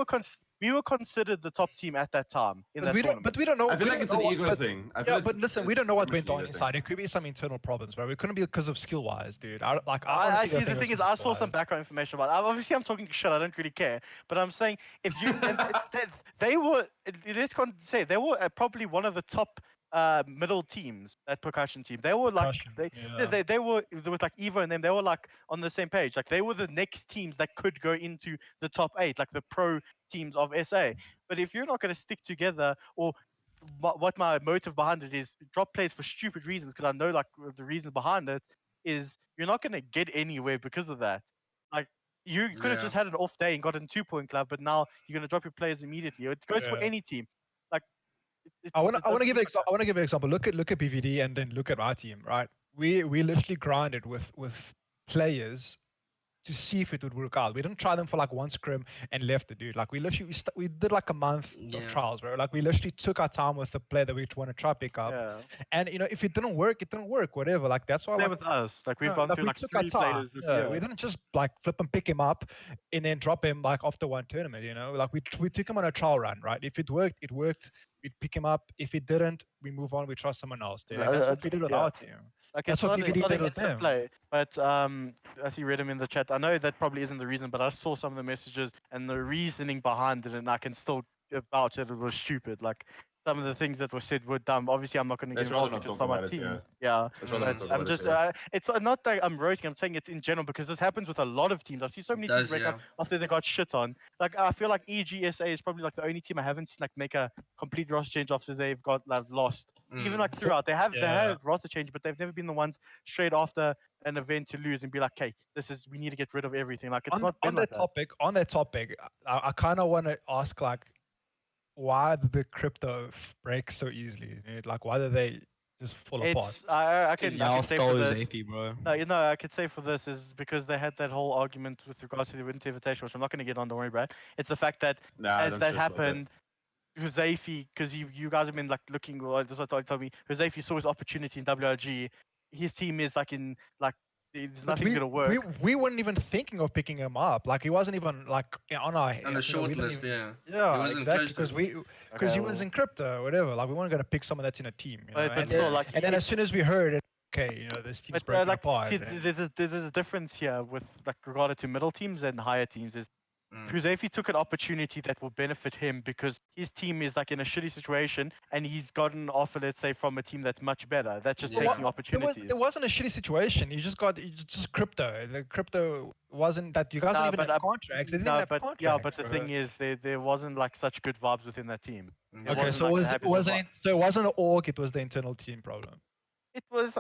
were considered the top team at that time in that tournament. But we don't know. I feel we like don't it's know an what- ego but- thing. Yeah, but listen, we don't know what went on ego inside. It could be some internal problems, bro. It couldn't be because of skill wise, dude. I I honestly see. don't The think thing it is, was I saw some skill-wise. background information about it. Obviously, I'm talking shit. I don't really care. But I'm saying if you, they were, let's say they were probably one of the top middle teams. That percussion team. They were like Percussion, they were with like Evo and them. They were like on the same page. Like they were the next teams that could go into the top 8, like the pro teams of SA. But if you're not going to stick together, or what my motive behind it is, drop plays for stupid reasons, because I know like the reasons behind it is you're not going to get anywhere because of that. Like you could have Yeah. just had an off day and gotten 2-point club, but now you're going to drop your players immediately. It goes for Yeah. any team. Like I want to doesn't give look I want to give an example. Look at BVD and then look at our team, right? We literally grinded with players to see if it would work out. We didn't try them for like one scrim and left it, dude. Like we literally we did like a month of Yeah. trials, bro. Like we literally took our time with the player that we want to try pick up. Yeah. And you know, if it didn't work, it didn't work. Whatever. Like that's why. Same like, with us. Like we've yeah, gone like, through we like took our 3 time. players this Yeah, year. we didn't just like flip and pick him up and then drop him like after one tournament. You know, like we took him on a trial run, right? If it worked, it worked. We'd pick him up. If it didn't, we move on. We try someone else. Dude. And that's what we did with Yeah. our team. Like That's it's what not, BVD it's not did with against the them. play, but I see read him in the chat. I know that probably isn't the reason, but I saw some of the messages and the reasoning behind it, and I can still vouch that it was stupid. Like some of the things that were said were dumb. Obviously, I'm not going to get Let's rather involved not because talk it's on my about it, team. yeah. Yeah, Let's rather not but talk I'm about it, just yeah. it's not that I'm roasting. I'm saying it's in general because this happens with a lot of teams. I see so many teams does, break up after they got shit on. Like I feel like EGSA is probably like the only team I haven't seen like make a complete roster change after they've got like lost. Even like throughout, they had roster change, but they've never been the ones straight after an event to lose and be like, "Okay, we need to get rid of everything." Like it's not been on like that topic. I kind of want to ask like, why did the crypto break so easily? Dude? Like, why did they just fall apart? It's I can say for this. AP, bro. No, you know, I could say for this is because they had that whole argument with regards to the Winter Invitation, which I'm not going to get on. Don't worry about. It's the fact that as that happened, Huzafi, because you guys have been like looking. Well, that's what told me. Huzafi saw his opportunity in WRG. His team is like in like there's nothing's gonna work. We weren't even thinking of picking him up. Like he wasn't even like on our on the short list, yeah. Yeah, wasn't exactly. close to Because he was in crypto or whatever. Like we weren't gonna pick someone that's in a team. You know? But and still, then, like and then as soon as we heard it, okay, this team's But broken like, apart. see, and- there's a difference here with like regard to middle teams and higher teams. Is Kuzefi took an opportunity that will benefit him because his team is like in a shitty situation and he's gotten an offer, let's say, from a team that's much better. That's just Yeah. taking There opportunities. wasn't a shitty situation. You it's just crypto. The crypto wasn't that you guys Nah, don't even but, have contracts. They didn't No, have but contracts. yeah, but the bro. thing is, there wasn't like such good vibes within that team. Yeah. Okay, wasn't so like the it happiest wasn't vibe. so it wasn't an org. It was the internal team problem. It was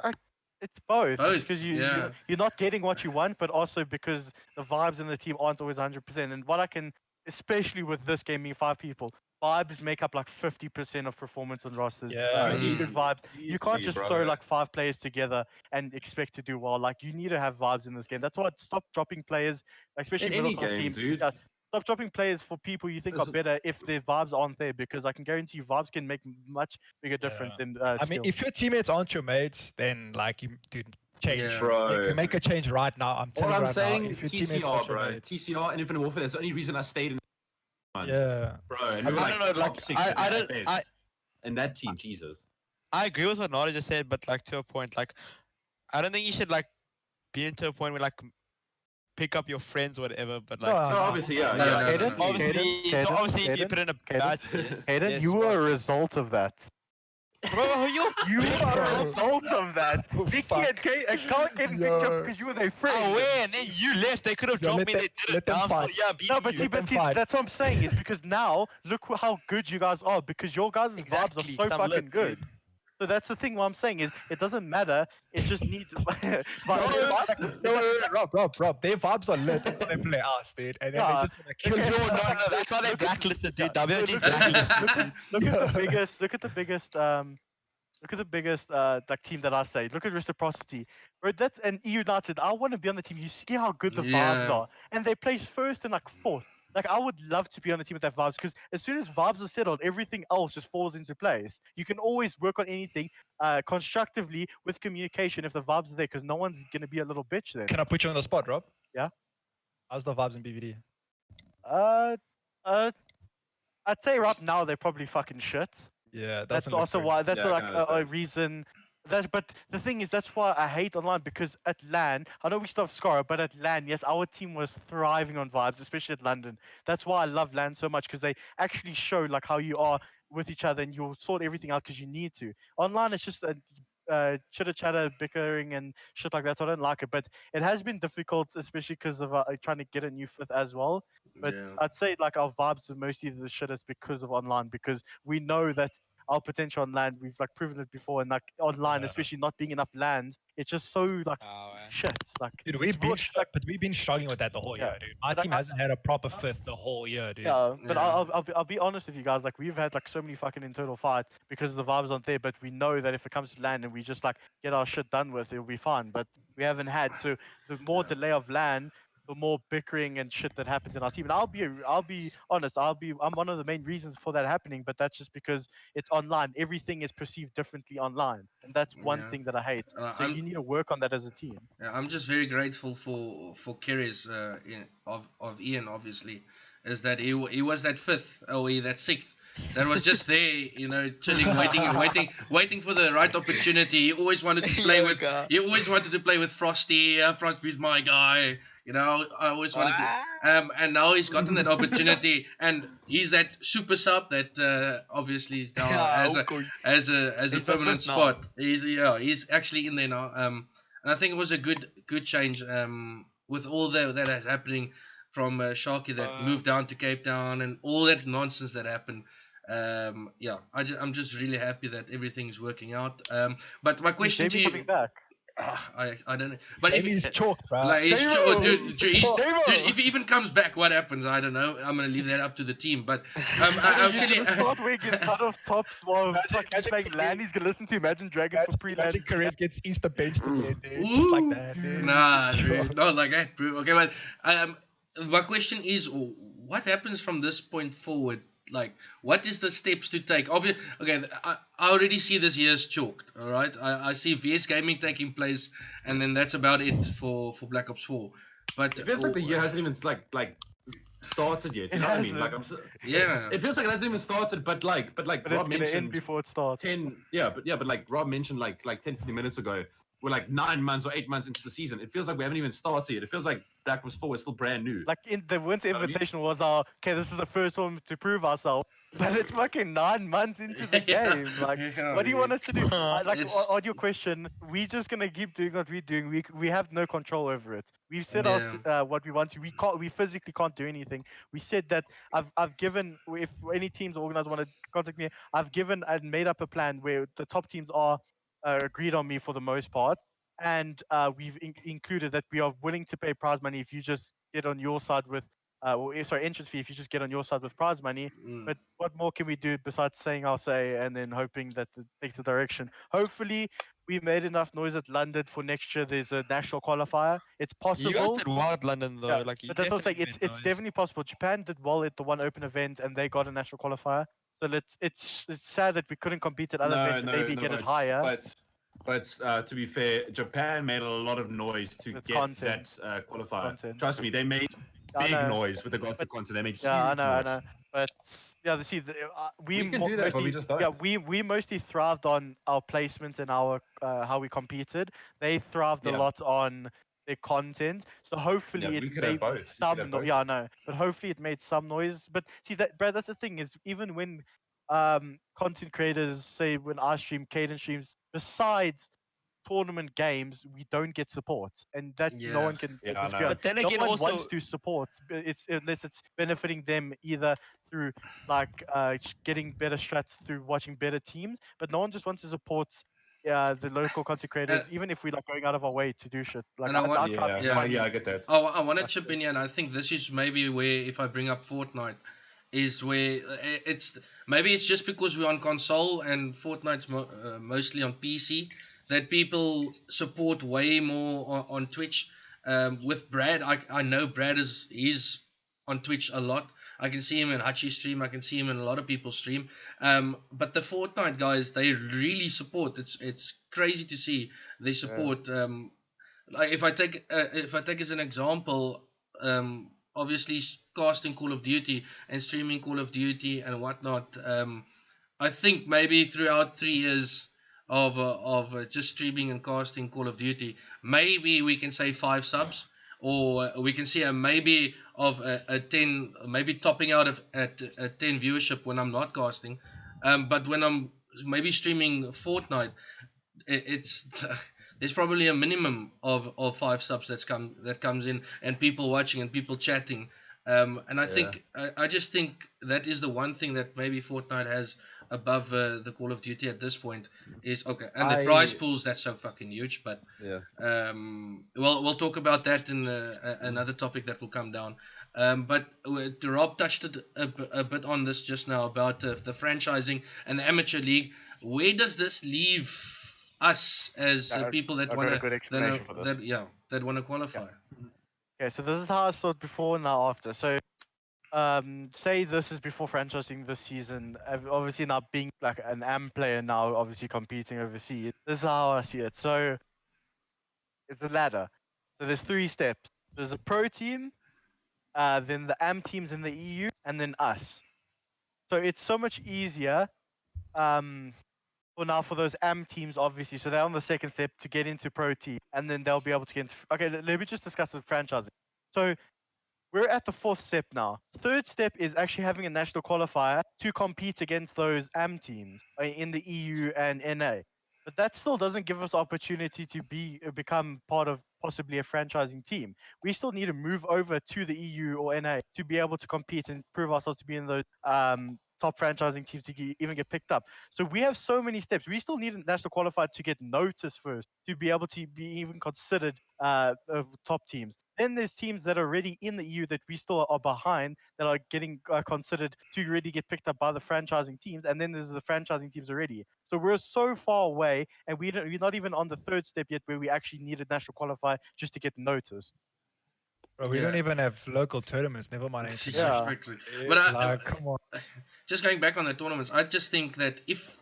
it's both. Both, Because yeah. you're not getting what you want, but also because the vibes in the team aren't always 100%. And what I can, especially with this game being 5 people, vibes make up like 50% of performance on rosters. Yeah, You need good vibes. You can't Easily, just brother. throw like 5 players together and expect to do well. Like you need to have vibes in this game. That's why stop dropping players, especially In any middle class game, teams. dude. Yeah, stop dropping players for people you think are Listen- better if their vibes aren't there, because I can guarantee you vibes can make much bigger difference Yeah. than I mean, skill. if your teammates aren't your mates, then like dude, change. Yeah. Bro. You make a change right now. I'm All telling you I'm right saying, now. If your teammates TCR, aren't your bro. mates, TCR and Infinite Warfare. That's the only reason I stayed in. yeah. Bro, and we were I like don't know, top like, 6 I at don't, best. I, And that team, Jesus. I agree with what Nato just said, but like to a point, like I don't think you should like be into a point where like pick up your friends or whatever. But like No, obviously, yeah. No, yeah, no, I no, get no, it. no. obviously, so obviously if you put in a bad, Hayden, yes, you were a what? result of that. Bro, you You are a Bro. result of that. Oh, Vicky fuck. and Kate can't get picked Yo. up because you were their friend. away and then you left. They could have Yo, dropped let me. them- They did let it. them Now I'm still fight. yeah, beating No, but you. see, Let them but see, fight. that's what I'm saying is because now look how good you guys are because your guys' Exactly, vibes are 'cause so I'm fucking lit, good. dude. So that's the thing. What I'm saying is it doesn't matter. It just needs. Rob, their vibes are lit until they play us, dude. And then Yeah. they just wanna kill Okay. you. No, that's why they Look at- blacklisted, dude. yeah, WOG's look at- blacklisted. Look at the Yeah. biggest. Look at the biggest like team that I say. Look at Reciprocity. Bro, that's an E United. I want to be on the team. You see how good the vibes Yeah. are, and they place first and like fourth. Like I would love to be on a team with that vibes because as soon as vibes are settled, everything else just falls into place. You can always work on anything constructively with communication if the vibes are there, because no one's gonna be a little bitch then. Can I put you on the spot, Rob? Yeah. How's the vibes in BVD? Uh, I'd say right now they're probably fucking shit. Yeah, That's doesn't look also good. why. That's Yeah, I like can a understand. reason. But the thing is, that's why I hate online because at LAN, I know we still have Scara, but at LAN, yes, our team was thriving on vibes, especially at London. That's why I love LAN so much because they actually show like how you are with each other and you'll sort everything out because you need to. Online, it's just a chitter chatter, bickering, and shit like that. So I don't like it, but it has been difficult, especially because of trying to get a new fifth as well. But Yeah. I'd say like our vibes are mostly the shittest because of online, because we know that our potential on land, we've like proven it before, and like online, Yeah. especially not being enough land, it's just so like Oh, man. shit. Like Dude, it's we've been, like but we've been struggling with that the whole Yeah. year, dude. My But team I- hasn't had a proper fifth the whole year, dude. yeah, but Yeah. I'll be honest with you guys. Like we've had like so many fucking internal fights because the vibes aren't there. But we know that if it comes to land and we just like get our shit done with, it'll be fine. But we haven't had. So the more delay of land, the more bickering and shit that happens in our team. And I'll be honest. I'm one of the main reasons for that happening. But that's just because it's online. Everything is perceived differently online, and that's one Yeah. thing that I hate. So I'm- you need to work on that as a team. Yeah, I'm just very grateful for Kerry's of Ian, obviously, is that he was that fifth or that sixth that was just there, chilling, waiting for the right opportunity. He always wanted to play with. He always wanted to play with Frosty. Frosty's my guy. I always wanted to. And now he's gotten that opportunity, and he's that super sub that obviously is now as a He's the permanent fifth now. spot. He's actually in there now. And I think it was a good change with all that is happening from Sharky that moved down to Cape Town and all that nonsense that happened. I'm just really happy that everything's working out. But my question to Jamie you, coming back. I don't know. But if Jamie's chalked, bro. like he's Damo! dude, if he even comes back, what happens? I don't know. I'm gonna leave that up to the team. But actually, Start wearing his cut off tops while fucking Imagine playing Careers- land. He's gonna listen to Imagine Dragons for pre-land. Imagine Careers gets Insta benched again, dude. Just like that, dude. Nah, dude, not like that, bro. Okay, but my question is, what happens from this point forward? Like, what is the steps to take? Okay, I already see this year's chalked. All right, I see VS Gaming taking place, and then that's about it for Black Ops 4. But It feels like the year hasn't even like started yet. You It know what I mean? Like hasn't. yeah, it feels like it hasn't even started. But But Rob it's gonna end mentioned before it starts. 10. Yeah, but like Rob mentioned like 10, 15 minutes ago. we're like 9 months or 8 months into the season. It feels like we haven't even started yet. It feels like Black Ops 4 is still brand new. Like in the Winter know what I mean? Invitation was our okay. This is the first one to prove ourselves, but it's fucking 9 months into the Yeah, game. Like, yeah, what do you want us to do? Like It's- on your question, we just gonna keep doing what we're doing. We have no control over it. We've said what we want to. We can't. We physically can't do anything. We said that I've given. If any teams or organizers want to contact me, I've given and made up a plan where the top teams are agreed on me for the most part. And we've included that we are willing to pay prize money if you just get on your side with, sorry, entrance fee if you just get on your side with prize money. Mm. But what more can we do besides saying our say and then hoping that it takes the direction? Hopefully, we made enough noise at London for next year. There's a national qualifier. It's You guys possible. did well at London though. Yeah, Like you but that's what I'm saying. definitely It's made noise. definitely possible. Japan did well at the one open event and they got a national qualifier. So it's sad that we couldn't compete at other events and maybe get it higher. But to be fair, Japan made a lot of noise to With get content. that qualifier. Content. Trust me, they made I big know. noise with regards to content. They made huge Yeah, I noise. know. But yeah, see, We can do that, but we just don't. yeah, we mostly thrived on our placement and our how we competed. They thrived a Yeah. lot on their content. So hopefully Yeah, we it could have made both. We could some have noise. both. Yeah, I know. But hopefully it made some noise. But see that, Brad, that's the thing is even when content creators say when I stream, Caden streams, besides tournament games, we don't get support, and that no Yeah. one can Yeah, I disagree know. on. But then No again, one also wants to support. It's unless it's benefiting them either through like getting better strats through watching better teams. But no one just wants to support the local content creators, even if we like going out of our way to do shit. Like And I want- I'd try Yeah, to yeah. no, find yeah, I get that. Oh, I want to That's chip it. in here, and I think this is maybe where, if I bring up Fortnite, is where it's maybe it's just because we're on console and Fortnite's mostly on PC that people support way more on Twitch. With Brad, I know Brad is on Twitch a lot. I can see him in Hachi stream. I can see him in a lot of people's stream. But the Fortnite guys, they really support. It's crazy to see they support. Like if I take as an example, obviously casting Call of Duty and streaming Call of Duty and whatnot. I think maybe throughout 3 years of just streaming and casting Call of Duty, maybe we can say 5 subs, or we can see a maybe of a 10, maybe topping out at a 10 viewership when I'm not casting. But when I'm maybe streaming Fortnite, it's there's probably a minimum of 5 subs that comes in, and people watching and people chatting. And I think I just think that is the one thing that maybe Fortnite has above the Call of Duty at this point is okay, and the prize pools, that's so fucking huge. But Yeah. we'll talk about that in another topic that will come down. But Rob touched it a bit on this just now about the franchising and the amateur league. Where does this leave us as people that I've want got a good explanation for this. that want to qualify? Okay, so this is how I saw it before and now after. So, say this is before franchising this season. Obviously now being like an AM player now, obviously competing overseas. This is how I see it. So, it's a ladder. So there's 3 steps. There's a pro team, then the AM teams in the EU, and then us. So it's so much easier. For now, for those AM teams, obviously, so they're on the second step to get into pro team, and then they'll be able to get into. Okay, let me just discuss the franchising. So we're at the 4th step now. Third step is actually having a national qualifier to compete against those AM teams in the EU and NA. But that still doesn't give us opportunity to become part of possibly a franchising team. We still need to move over to the EU or NA to be able to compete and prove ourselves to be in those top franchising teams to even get picked up. So we have so many steps. We still need a national qualifier to get noticed first to be able to be even considered top teams. Then there's teams that are already in the EU that we still are behind that are getting considered to really get picked up by the franchising teams. And then there's the franchising teams already. So we're so far away, and we're not even on the 3rd step yet where we actually need a national qualifier just to get noticed. Bro, we don't even have local tournaments. Never mind anything. Yeah. But Like, come on. just going back on the tournaments, I just think that if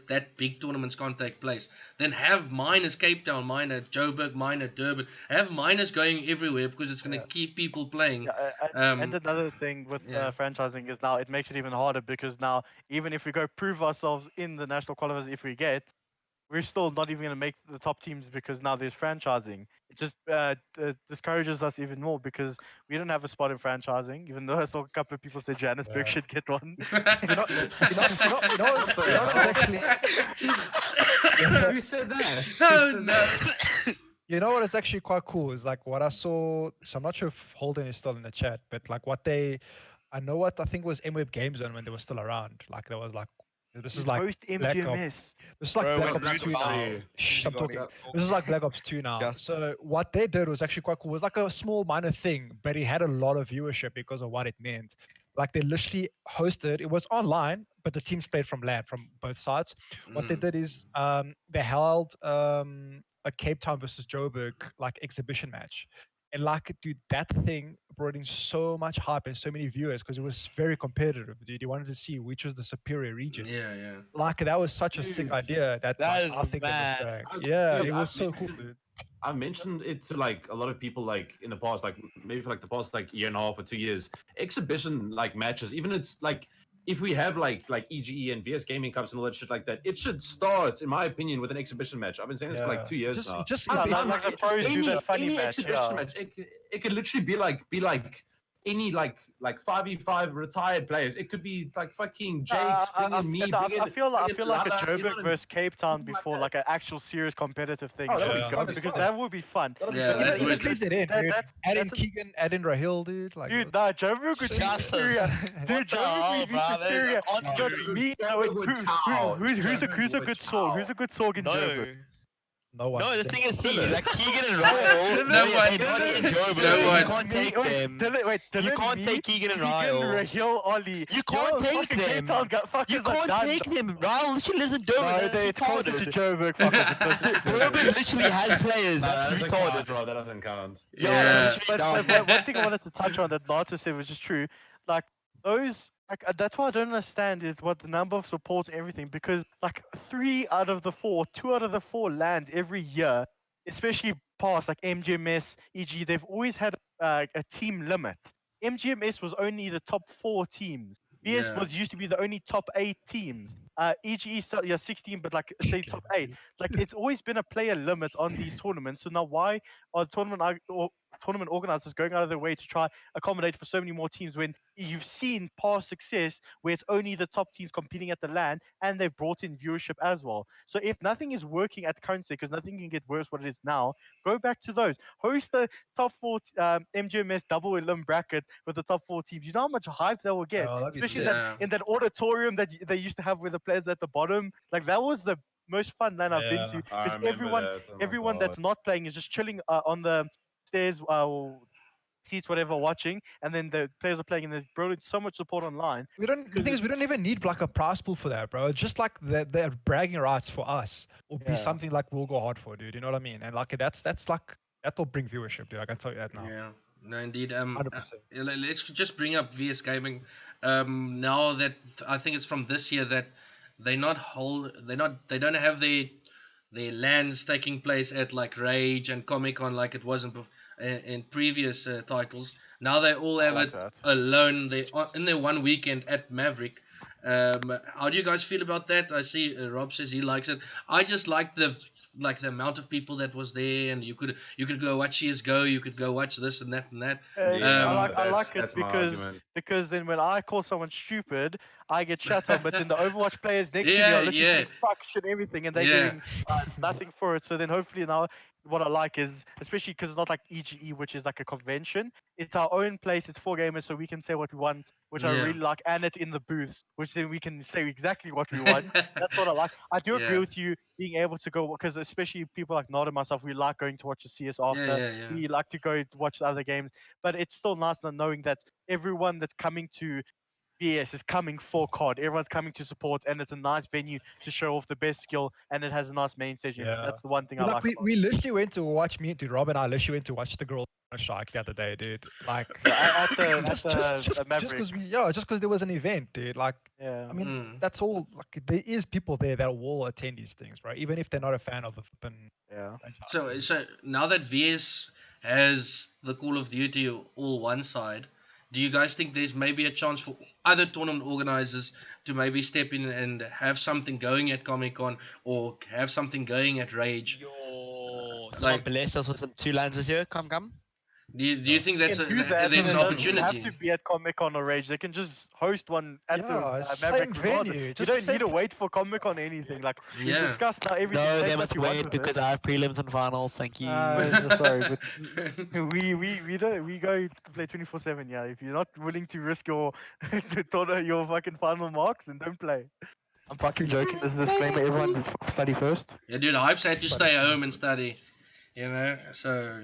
that big tournaments can't take place, then have minors Cape Town, minor Joburg, minor Durban, have minors going everywhere because it's going to keep people playing. Yeah, and another thing with franchising is now it makes it even harder because now even if we go prove ourselves in the national qualifiers, if we get, we're still not even going to make the top teams because now there's franchising. It just discourages us even more because we don't have a spot in franchising, even though I saw a couple of people say Johannesburg Yeah. should get one. You know, what is actually, Who said that? Oh, Who said no. that? you know what is actually quite cool is like what I saw. So I'm not sure if Holden is still in the chat, but like I know what I think was MWeb Game Zone when they were still around. Like there was like, this is like Host Black Ops. MGMS. This is like Bro, Black when Ops you 2 now. say- Shh, I'm talking. that- This is like Black Ops 2 now. Just- So what they did was actually quite cool. It was like a small minor thing, but it had a lot of viewership because of what it meant. Like they literally hosted. It was online, but the teams played from LAN from both sides. What they Mm. did is they held a Cape Town versus Joburg like exhibition match. And like, dude, that thing brought in so much hype and so many viewers because it was very competitive, dude. You wanted to see which was the superior region. Yeah. Like that was such a sick Dude, idea that that like, is I think they mad. missed back. I- Yeah, dude, it was I've so cool, mentioned- dude. I mentioned it to like a lot of people like in the past, like maybe for like the past like year and a half or 2 years. Exhibition like matches, even it's like if we have like EGE and VS Gaming Cups and all that shit like that, it should start, in my opinion, with an exhition match. I've been saying this for like Yeah. 2 years Just, now. just Yeah, if- like the pros do that funny any match, exhibition yeah. match, it could literally be like any like 5v5 retired players. It could be like fucking Jake's bringing me. I feel like bringing a Lala, you know Joburg what I versus Cape Town Something like before that. like an actual serious competitive thing. Oh, that'd be should fun go, as because fuck. that would be fun. That'd be Yeah, fun. that even would- plays it in, that- dude. that's- Add in that's a- Keegan, add in Rahil, dude. Like, Dude, nah, Joburg would be Just superior. What Dude, the Joburg hell, would be bro? That is superior. on Yo, you. me, Joburg would chow. who's a Joburg good would soul? chow. Who's a good soul in No. Joburg? no one. No, the thing is, see, Dylan. like Keegan and Ryle, No one. everybody in Joburg, No you one. can't take them. Dylan, You can't me, take Keegan and Keegan, Ryle. Rahil, Ollie. You can't take fucking Cape them. Town fuckers You are can't done. take them. Ryle literally lives in No, Joburg. it's closer to Joburg. Fuck off, it's closer to Joburg. Joburg literally has players. Nah, That's that doesn't retarded. count, bro. That doesn't count. Yeah, Yeah. that's literally But dumb. one thing I wanted to touch on that Nato said, which is true, like those, like that's what I don't understand is what the number of supports and everything, because like 2 out of the 4 lands every year, especially past like MGMS, EG, they've always had a team limit. MGMS was only the top 4 teams. VS Yeah. was used to be the only top 8 teams. EGE, yeah, 16, but like say top 8. Like it's always been a player limit on these tournaments. So now why are tournament organizers going out of their way to try accommodate for so many more teams when you've seen past success where it's only the top teams competing at the LAN and they've brought in viewership as well. So if nothing is working at the current state, because nothing can get worse what it is now, go back to those. Host the top 4 MGMS double elim bracket with the top 4 teams. You know how much hype they will get, Oh, that'd be especially sick. Yeah. in that auditorium that they used to have with the players at the bottom. Like that was the most fun LAN I've been Yeah, to I because remember everyone that. Oh my everyone God. that's not playing is just chilling on the stairs, seats, whatever, watching, and then the players are playing, and there's brilliant so much support online. We don't. The thing is, we don't even need like a prize pool for that, bro. It's just like the bragging rights for us will be Yeah. something like we'll go hard for, dude. You know what I mean? And like that's like that will bring viewership, dude. I can tell you that now. Yeah. No, indeed. 100%. Let's just bring up VS Gaming. Now that I think it's from this year that they don't have their LANs taking place at like Rage and Comic Con like it was in previous titles. Now they all have like it that. alone. They in their one weekend at Maverick. How do you guys feel about that? I see Rob says he likes it. I just like the amount of people that was there, and you could go watch CS:GO, you could go watch this and that and that. Yeah, I like it that's my because argument. then when I call someone stupid, I get shut on. But then the Overwatch players next to me Yeah, are literally yeah. saying fuck shit everything, and they're Yeah. getting nothing for it. So then hopefully now. What I like is, especially because it's not like EGE, which is like a convention. It's our own place. It's for gamers, so we can say what we want, which I Yeah. really like, and it's in the booths, which then we can say exactly what we want. That's what I like. I do agree Yeah. with you being able to go because especially people like Nato and myself, we like going to watch the CS after. Yeah. We like to go to watch the other games, but it's still nice not knowing that everyone that's coming to VS is coming for COD. Everyone's coming to support, and it's a nice venue to show off the best skill, and it has a nice main stage. Yeah. That's the one thing I Like like. about we literally went to watch Rob and I literally went to watch the girls strike the other day, dude. Like it. At the just Maverick. because there was an event, dude. Like Yeah. I mean, Mm. that's all. Like there is people there that will attend these things, right? Even if they're not a fan of the flippin' Yeah. So now that VS has the Call of Duty all one side, do you guys think there's maybe a chance for other tournament organizers to maybe step in and have something going at Comic Con or have something going at Rage? Someone Like, bless us with 2 lands this year. Come. do you think that's They can do that, there's and an it doesn't have opportunity? to be at Comic Con or Rage. They can just host one at the it's Maverick same Bravado. venue. You Just don't the same need to wait for Comic Con or anything. Like we Yeah. discussed now, everything. No, take they what must you want wait with because it. I have prelims and finals. Thank you. Sorry, but we don't we go to play 24/7. Yeah, if you're not willing to risk your your fucking final marks, then don't play. I'm fucking joking. This is a disclaimer. Everyone study first. Yeah, dude, Hypes had to stay home and study. You know, so.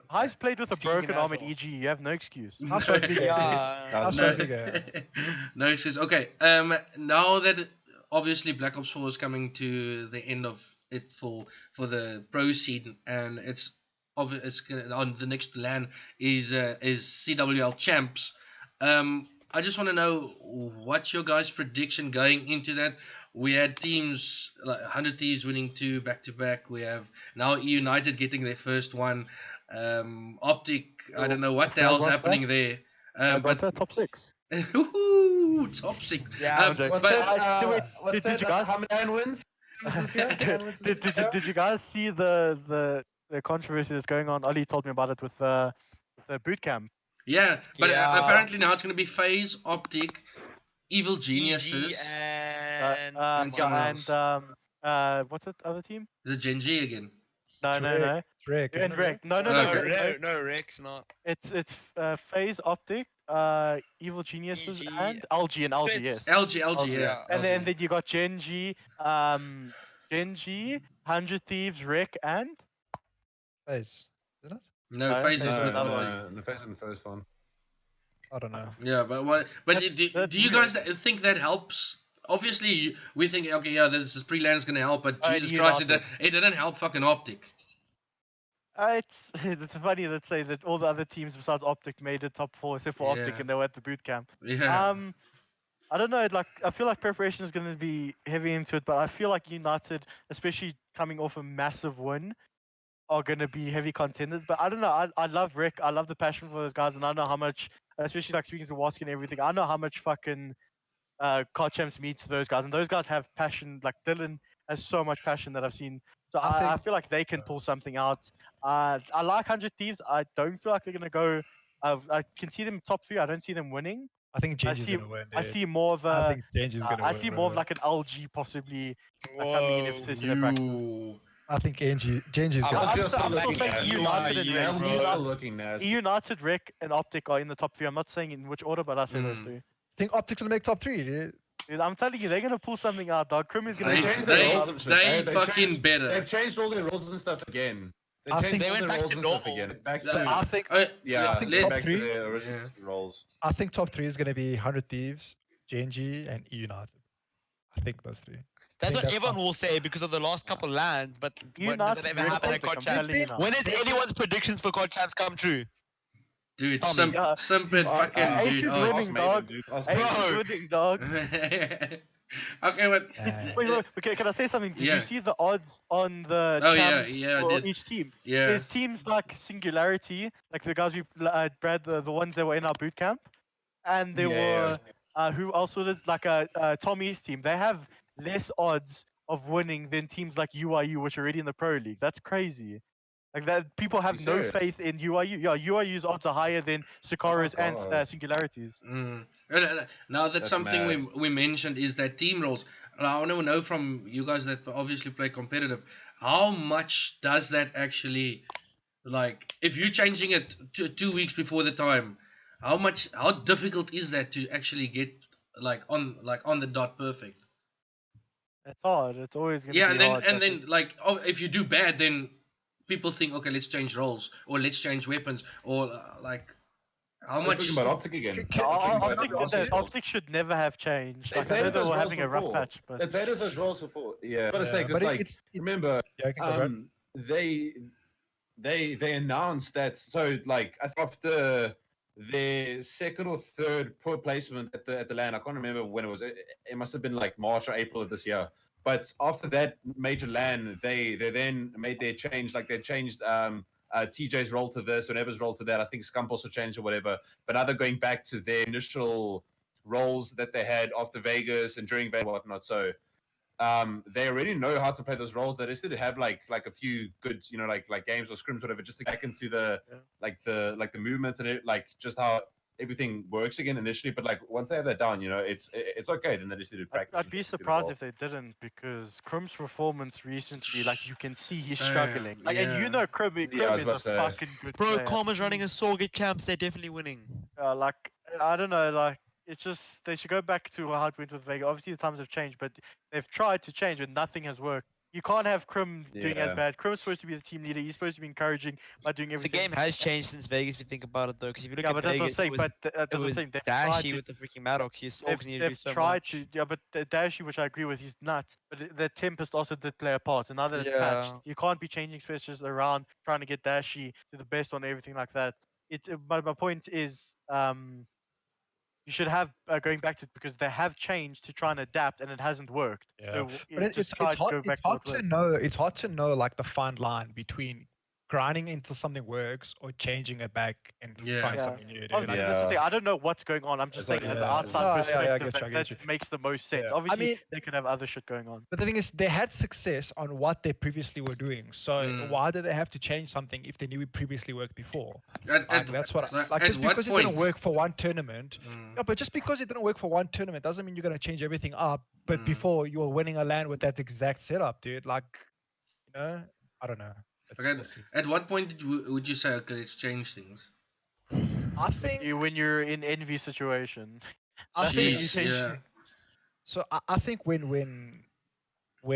High's played with a Vegan broken arm at asshole. EG. You have no excuse. How shall we get? How shall No, we get? no excuse. Okay. Now that obviously Black Ops 4 is coming to the end of it for the pro scene, and it's on the next LAN is CWL champs. I just want to know what's your guys' prediction going into that. We had teams like 100 Thieves winning 2 back to back. We have now United getting their first one. Optic, I don't know what the hell's what's happening there. But But top 6. Woohoo, top 6. Yeah, What's but that? did you guys- How many wins? Did you guys see the controversy that's going on? Oli told me about it with the boot camp. yeah, but Yeah. apparently now it's going to be FaZe, Optic, Evil Geniuses. and someone and else. what's that other team? Is it Gen G again? No. It's Rick. And Rick. No, Okay. no, Rick's not. It's FaZe, Optic, Evil Geniuses, EG. and LG, yes. LG, Okay. yeah. And LG. then you got Gen G, 100 Thieves, Rick, and Face. Isn't it? No, No, FaZe is FaZe with is another Optic. one. The face in the first one. I don't know. Yeah, but what? But do That's you weird. guys think that helps? Obviously, we think okay, yeah, this is pre-land is gonna help, but Jesus you Christ, United. it didn't help fucking Optic. It's funny that say that all the other teams besides Optic made it top 4 except for Optic, Yeah. and they were at the boot camp. Yeah. I don't know. Like, I feel like preparation is going to be heavy into it, but I feel like United, especially coming off a massive win, are going to be heavy contenders. But I don't know. I love Rick. I love the passion for those guys, and I know how much, especially like speaking to Waski and everything. I know how much fucking COD champs means to those guys, and those guys have passion. Like Dylan has so much passion that I've seen. So I feel like they can pull something out. I like 100 Thieves. I don't feel like they're going to go. I can see them top 3. I don't see them winning. I think I Genji's see- gonna win. I dude. see more of I a. think Genji's gonna I win. see more of bro. like an LG possibly coming in if this in their practice. Ooh. I think Genji's I'm gonna. I'm I'm still still looking saying at United and Yeah, Rick, I'm bro. still looking at. United, Rick, and Optic are in the top 3. I'm not saying in which order, but I say those Mm. 3. I think Optics will make top 3, dude. Dude, I'm telling you, they're gonna pull something out, dog. Krim is gonna. They- They changed they- their rules and shit. they They've fucking changed- better. They've changed all their rules and stuff again. They I changed think- They all went their back rules to and stuff normal. again. Back So- to I think yeah, think they're top back to three- their original roles. I think top 3 is gonna be 100 Thieves, Genji, and United. I think those 3. That's think what that's everyone fine. will say because of the last couple lands, but when does United, that ever Rick, happen at Optic, COD I'm champs? telling you now. When has anyone's predictions for COD champs come true? Dude, Tommy. some Yeah. simple fucking H dude. is Oh. winning, dog. Ask H Maven, is dude. winning, dog. Okay, but Wait, okay, can I say something? Did Yeah. you see the odds on the Oh, yeah, champs yeah, I for did. each team? yeah, There's teams like Singularity, like the guys we Brad, the ones that were in our boot camp, and there Yeah, were who else was it? Like Tommy's team. They have less odds of winning than teams like UIU, which are already in the pro league. That's crazy. Like that, people have You no serious? faith in UIU. Yeah, UIU's odds are higher than Sakura's and God. Singularities. Now that That's something mad. we mentioned is that team roles. And I want to know from you guys that obviously play competitive, how much does that actually, like, if you're changing it 2 weeks before the time, how difficult is that to actually get on the dot perfect? It's hard. It's always gonna Yeah, be and then hard. and but then like if you do bad, then people think okay, let's change roles or let's change weapons or like how We're much. talking about Optic again. No, We're talking about Optic, last the season. Optic should never have changed. They Like, I know played they those were roles having a rough before. patch, but They played as roles before. Yeah, but to say, Yeah, because but like remember, Yeah, I can go back. they announced that. So like I think after their second or third poor placement at the LAN, I can't remember when it was. It must have been like March or April of this year. But after that major LAN, they then made their change. Like they changed TJ's role to this, whenever's role to that. I think Scump also changed or whatever. But now they're going back to their initial roles that they had after Vegas and during Vegas and whatnot. So they already know how to play those roles. They just need to have like a few good, like games or scrims, whatever, just to get back into the the movements and like just how everything works again initially. But like once they have that down, it's okay. Then they just need to practice. I'd be surprised if they didn't, because Crim's performance recently, like you can see he's struggling. Like, and you know Crim is a fucking good Bro, player. Karma's running a Sorget camp. They're definitely winning. Like, I don't know, like, it's just, they should go back to how it went with Vega. Obviously, the times have changed, but they've tried to change, but nothing has worked. You can't have Crim doing as bad. Crim's supposed to be the team leader. He's supposed to be encouraging by doing everything. The game has changed since Vegas, if you think about it, though. Because if you look Yeah, at but that's what I'm Vegas, saying. it But was, that's what I'm saying. They've tried Dashy to, with the freaking Maddox. His Orcs need to do so tried much. to, yeah, but the Dashy, which I agree with, he's nuts. But the Tempest also did play a part. And now that it's patched, you can't be changing specials around, trying to get Dashy to the best on everything like that. My point is, you should have going back to it, because they have changed to try and adapt, and it hasn't worked. Yeah, So but it's hard to know. It's hard to know like the fine line between grinding until something works or changing it back and trying something new. Dude. That's the thing. I don't know what's going on. I'm just saying, as an outside perspective, that makes the most sense. Obviously, they could have other shit going on. But the thing is, they had success on what they previously were doing. So why did they have to change something if they knew it previously worked before? That's what. Like just because it didn't work for one tournament, yeah, but just because it didn't work for one tournament doesn't mean you're gonna change everything up. But before you were winning a LAN with that exact setup, dude. Like, I don't know. Okay. At what point would you say, okay, let's change things? I think when you're in envy situation. So I think when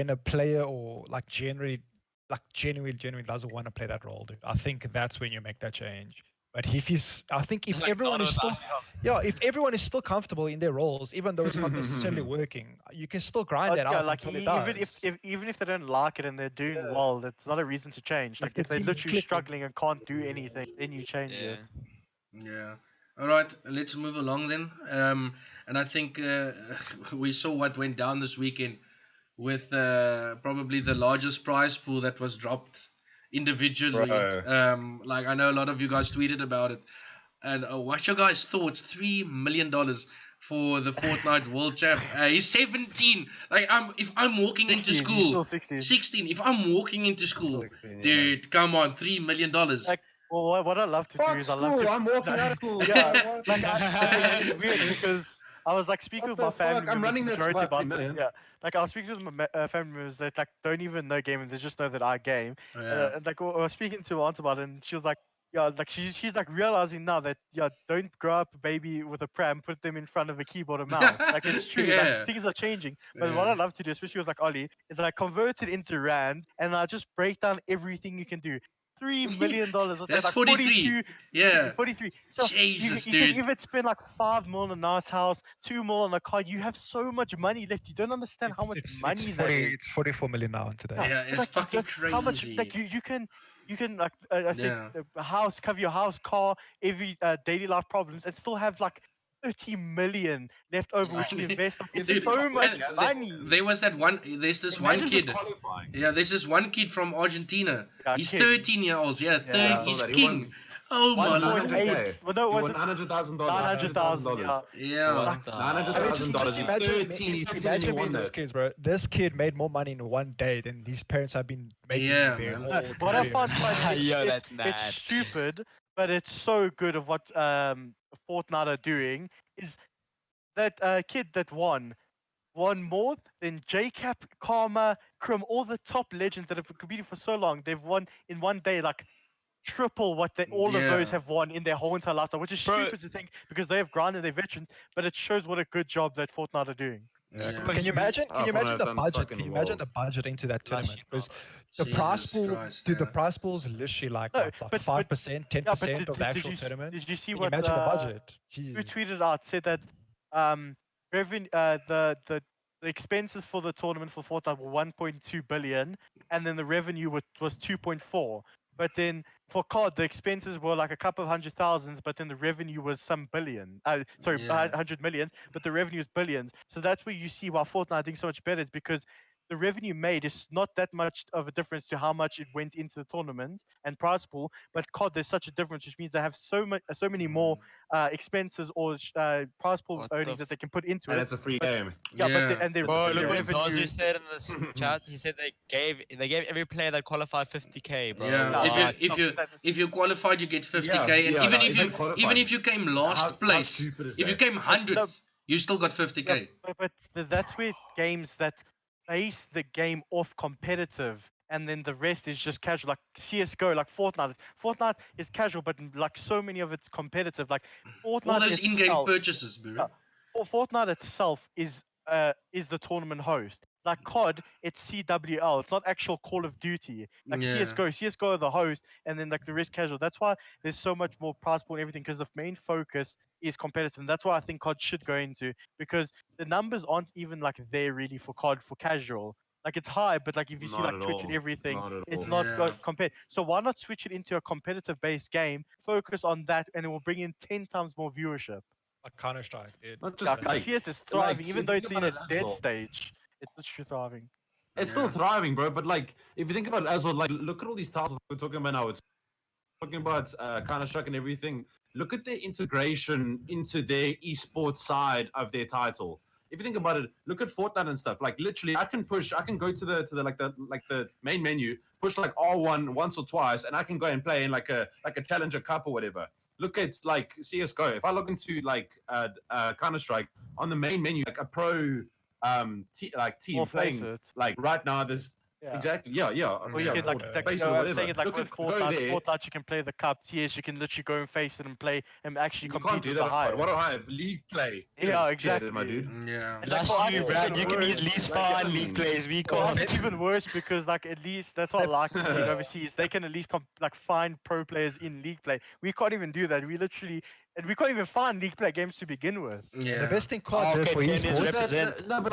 a player or genuinely doesn't want to play that role, dude, I think that's when you make that change. But I think if everyone is still, if everyone is still comfortable in their roles, even though it's not necessarily working, you can still grind that out. Like even if they don't like it and they're doing well, that's not a reason to change. Like if they're literally struggling and can't do anything, then you change it. Yeah. All right, let's move along then. And I think we saw what went down this weekend with probably the largest prize pool that was dropped individually. Like I know a lot of you guys tweeted about it. And what's your guys' thoughts? $3 million for the Fortnite World Champ. He's 17. Like if I'm walking 16, into school, 16. If I'm walking into school, 16, dude, come on, $3 million. Like, well, what I love to do is I'm walking out of school. Yeah, like it's weird because I was like speaking with my family. I'm running that about million. Yeah, like I was speaking with my family members that like don't even know gaming. They just know that I game. And like I was speaking to my aunt about it, and she was like, yeah, like she's like realizing now that don't grow up a baby with a pram, put them in front of a keyboard and mouse. Like it's true, like things are changing. But what I love to do, especially with like Ollie, is like convert it into rands and I just break down everything you can do. $3 million. That's like 43. 43. So Jesus, you dude. can even spend like $5 million on a nice house, $2 million on a car. You have so much money left. You don't understand how much money that is. It's 44 million now today. Yeah, it's like, fucking crazy. How much? Like you can like I said, a house, cover your house, car, every daily life problems, and still have like 30 million left over which to invest. It's dude, so much money. There's this one kid. Yeah, there's this one kid from Argentina. He's 13 years old. Yeah, he's king. Oh my lord. Well, no, it was $900,000. $900,000. Yeah. $900,000. He's 13. Imagine being this kid, bro. This kid made more money in one day than these parents have been making. What I find funny, it's stupid, but it's so good of what Fortnite are doing is that kid that won more than JCap, Karma, Crim, all the top legends that have competed for so long. They've won in one day like triple what all of those have won in their whole entire lifetime, which is stupid to think because they have grinded their veterans, but it shows what a good job that Fortnite are doing. Yeah. Can you imagine the budget? Can you imagine the budget into that tournament? Because the prize pool, the prize pool is literally like 5%, 10% of the actual tournament. Did you see what? Imagine the budget. Who tweeted out said that revenue the expenses for the tournament for Fortnite were 1.2 billion, and then the revenue was 2.4. But then for COD, the expenses were like a couple of 100,000, but then the revenue was some billion. 100 million, but the revenue is billions. So that's where you see why Fortnite doing so much better is because the revenue made is not that much of a difference to how much it went into the tournament and prize pool. But COD, there's such a difference, which means they have so many more expenses or prize pool What the earnings that they can put into And it. it's a free But- game. Yeah, but Yeah. and their It's a Bro, free look game. what revenue. Zazu said in this chat. He said they gave every player that qualified 50k, bro. Yeah, Yeah, if you qualified, you get 50k, Yeah, and yeah, even no, if if they you qualified, if you came last how place, stupid is if you that? came 100th, you still got 50k. Yeah, but that's where games that base the game off competitive and then the rest is just casual, like CS:GO, like Fortnite. Fortnite is casual, but like so many of it's competitive. Like Fortnite All those in-game itself, purchases, bro. yeah, Fortnite itself is the tournament host. Like COD, it's CWL. It's not actual Call of Duty. Like Yeah. CS:GO are the host, and then like the rest casual. That's why there's so much more prize pool and everything because the main focus is competitive. And that's why I think COD should go into because the numbers aren't even like there really for COD for casual. Like it's high, but like if you see Not like at Twitch and all. everything, Not at it's all. not Yeah. compared. So why not switch it into a competitive based game? Focus on that, and it will bring in 10 times more viewership. Like Counter-Strike, dude. Not Yeah, just like CS is like, thriving, even if though you it's think in about its it as dead well, stage. It's literally thriving. it's still Yeah. thriving, bro. But like, if you think about it as well, like, look at all these titles we're talking about now. It's talking about Counter-Strike and everything. Like at their integration into their esports side of their title. If you think about it, look at Fortnite and stuff. Like literally, I can go to the main menu, push like R1 once or twice, and I can go and play in like a challenger cup or whatever. Look at like CS:GO. If I log into like Counter-Strike on the main menu, like a pro team Or face playing, it. like right now, there's Yeah. exactly yeah. Or you Yeah. can like, Order. like Face it or I'm whatever. saying it like Look with at- go Fortnite. there. Fortnite, you can play the cup. CS, you can literally go and face it and play and actually You compete can't do with that. the high. What do I have? League play. Yeah, Get it, my exactly. dude. Yeah. And, like, That's for us, you, it's Brad. even You can worse. at least Like, I find league mean- plays. We For us, can't. it's even worse because like at least that's what I like in league overseas. They can at least like find pro players in league play. We can't even do that. We can't even find league play games to begin with. Yeah. The best thing COD did okay, for Kenyan esports. represent. No, but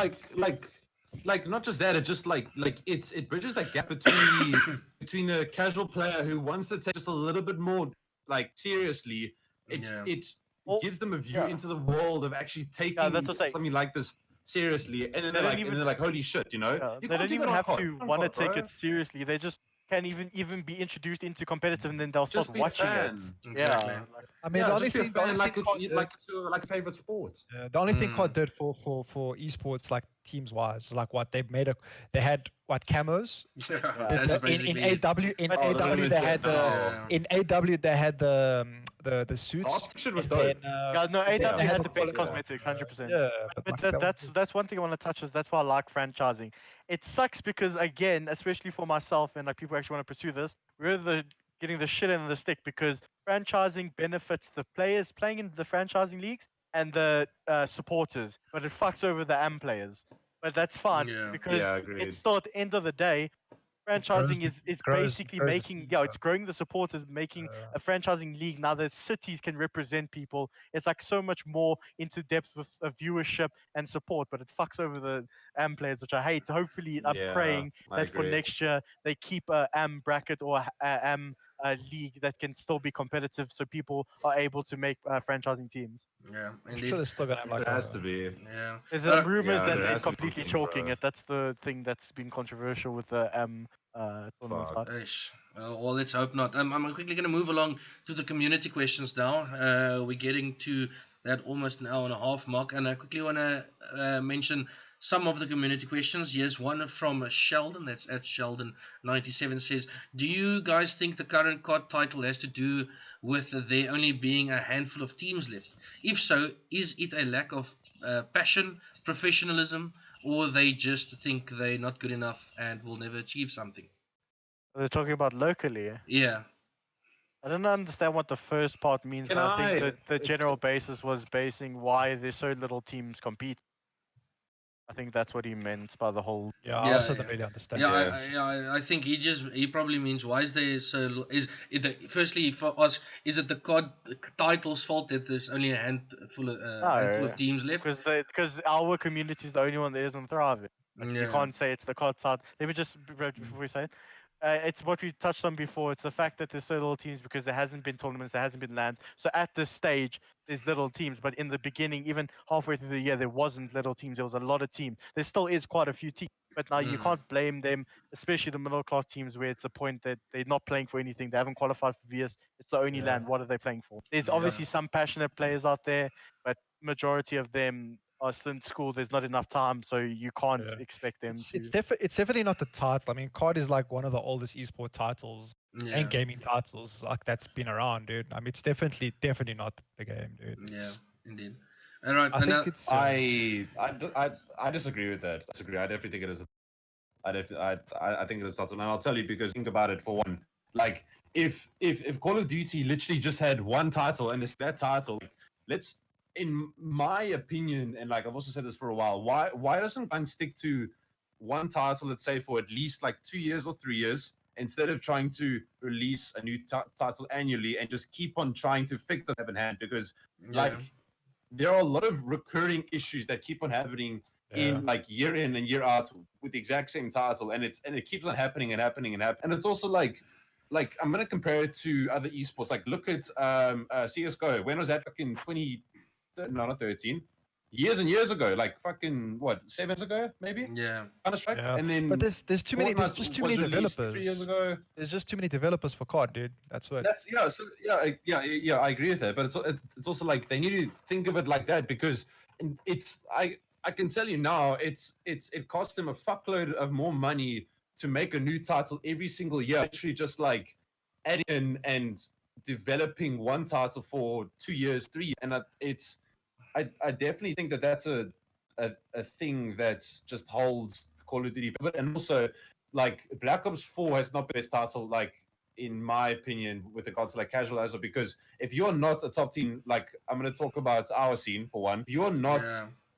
like not just that. It just like it bridges that gap between the casual player who wants to take just a little bit more like seriously. Yeah. It Well, gives them a view yeah. into the world of actually taking that's what I'm saying. something like this seriously, and then They they're don't like, even- and they're like, holy shit, you know? Yeah, You they can't don't do even that on have COD. to On want to COD, take bro. it seriously. They just can even be introduced into competitive and then they'll Just start be a watching it. fan. Exactly. Yeah. I mean, Yeah, the only just be a thing, the fan only like thing it's COD did, like a favorite sport. the only thing Mm. COD did for esports, like teams wise, like what they had what camos. Yeah. Yeah. That's In basically it. AW Oh, they the had the Yeah. in AW they had the suits. Art shit was and dope. then, Yeah, no, AW they had had the best yeah. cosmetics, 100%. Yeah, But like, that, that that's was- that's one thing I want to touch is that's why I like franchising. It sucks because again, especially for myself and like people who actually want to pursue this, we're getting the shit end of the stick because franchising benefits the players playing in the franchising leagues and the supporters, but it fucks over the AM players. But that's fine Yeah. because Yeah, agreed. it's still at the end of the day, franchising is basically grows the making scene, it's growing the supporters, making a franchising league now that cities can represent people. It's like so much more into depth with viewership and support, but it fucks over the AM players, which I hate. Hopefully, I'm Yeah, praying I that for agree. next year they keep a AM bracket or a AM league that can still be competitive, so people are able to make franchising teams. Yeah. I'm Indeed. sure they're still gonna have like It has to be. Yeah. There's Uh, rumors yeah, that there they're has to be completely something, chalking bro. it. That's the thing that's been controversial with the tournament Fuck. side. Ish. Well, let's hope not. I'm quickly going to move along to the community questions now. We're getting to that almost an hour and a half mark, and I quickly want to mention some of the community questions. Here's one from Sheldon. That's at Sheldon97 says, do you guys think the current COD title has to do with there only being a handful of teams left? If so, is it a lack of passion, professionalism, or they just think they're not good enough and will never achieve something? They're talking about locally. Yeah. I don't understand what the first part means, Can but I think I- that the general basis was basing why there's so little teams compete. I think that's what he meant by the whole. yeah, I Yeah, also yeah. don't really understand. Yeah, I think he probably means why is there so firstly for us, is it the COD title's fault that there's only a handful of teams left? Because our community is the only one that isn't thriving. Like, you Yeah. can't say it's the COD side. Let me just before we say it. It's what we touched on before. It's the fact that there's so little teams because there hasn't been tournaments, there hasn't been lands. So at this stage, there's little teams. But in the beginning, even halfway through the year, there wasn't little teams. There was a lot of teams. There still is quite a few teams. But now you can't blame them, especially the middle class teams, where it's a point that they're not playing for anything. They haven't qualified for VS. It's the only land. What are they playing for? There's obviously some passionate players out there, but majority of them are still in school. There's not enough time, so you can't Yeah. expect them It's to. it's definitely not the title. I mean, COD is like one of the oldest esport titles Yeah. and gaming titles like that's been around, dude. I mean, it's definitely not the game, dude. Yeah, It's- indeed. All right. I think it's I disagree with that. I disagree. I definitely think it is. I think it is title, and I'll tell you because think about it. For one, like if Call of Duty literally just had one title and it's that title, like, let's, in my opinion, and like I've also said this for a while, why doesn't one stick to one title, let's say for at least like 2 years or 3 years, instead of trying to release a new title annually and just keep on trying to fix the have in hand? Because like there are a lot of recurring issues that keep on happening in like year in and year out with the exact same title, and it keeps on happening and happening and happening. And it's also like I'm gonna compare it to other esports. Like look at CS:GO. When was that? Fucking 20, no, not 13. Years and years ago, like fucking what, 7 years ago, maybe? Yeah. Counter-Strike. Yeah. And then But there's too many Fortnite there's just too was many released developers. 3 years ago. There's just too many developers for COD, dude. That's what. That's I agree with that, but it's also like they need to think of it like that, because it's I can tell you now, it costs them a fuckload of more money to make a new title every single year. Actually, just like adding in and developing one title for 2 years, 3 years, and I definitely think that that's a thing that just holds Call of Duty. But and also, like Black Ops 4 has not been the best title, like in my opinion, with regards to like casual as well. Because if you're not a top team, like I'm going to talk about our scene for one, if you're not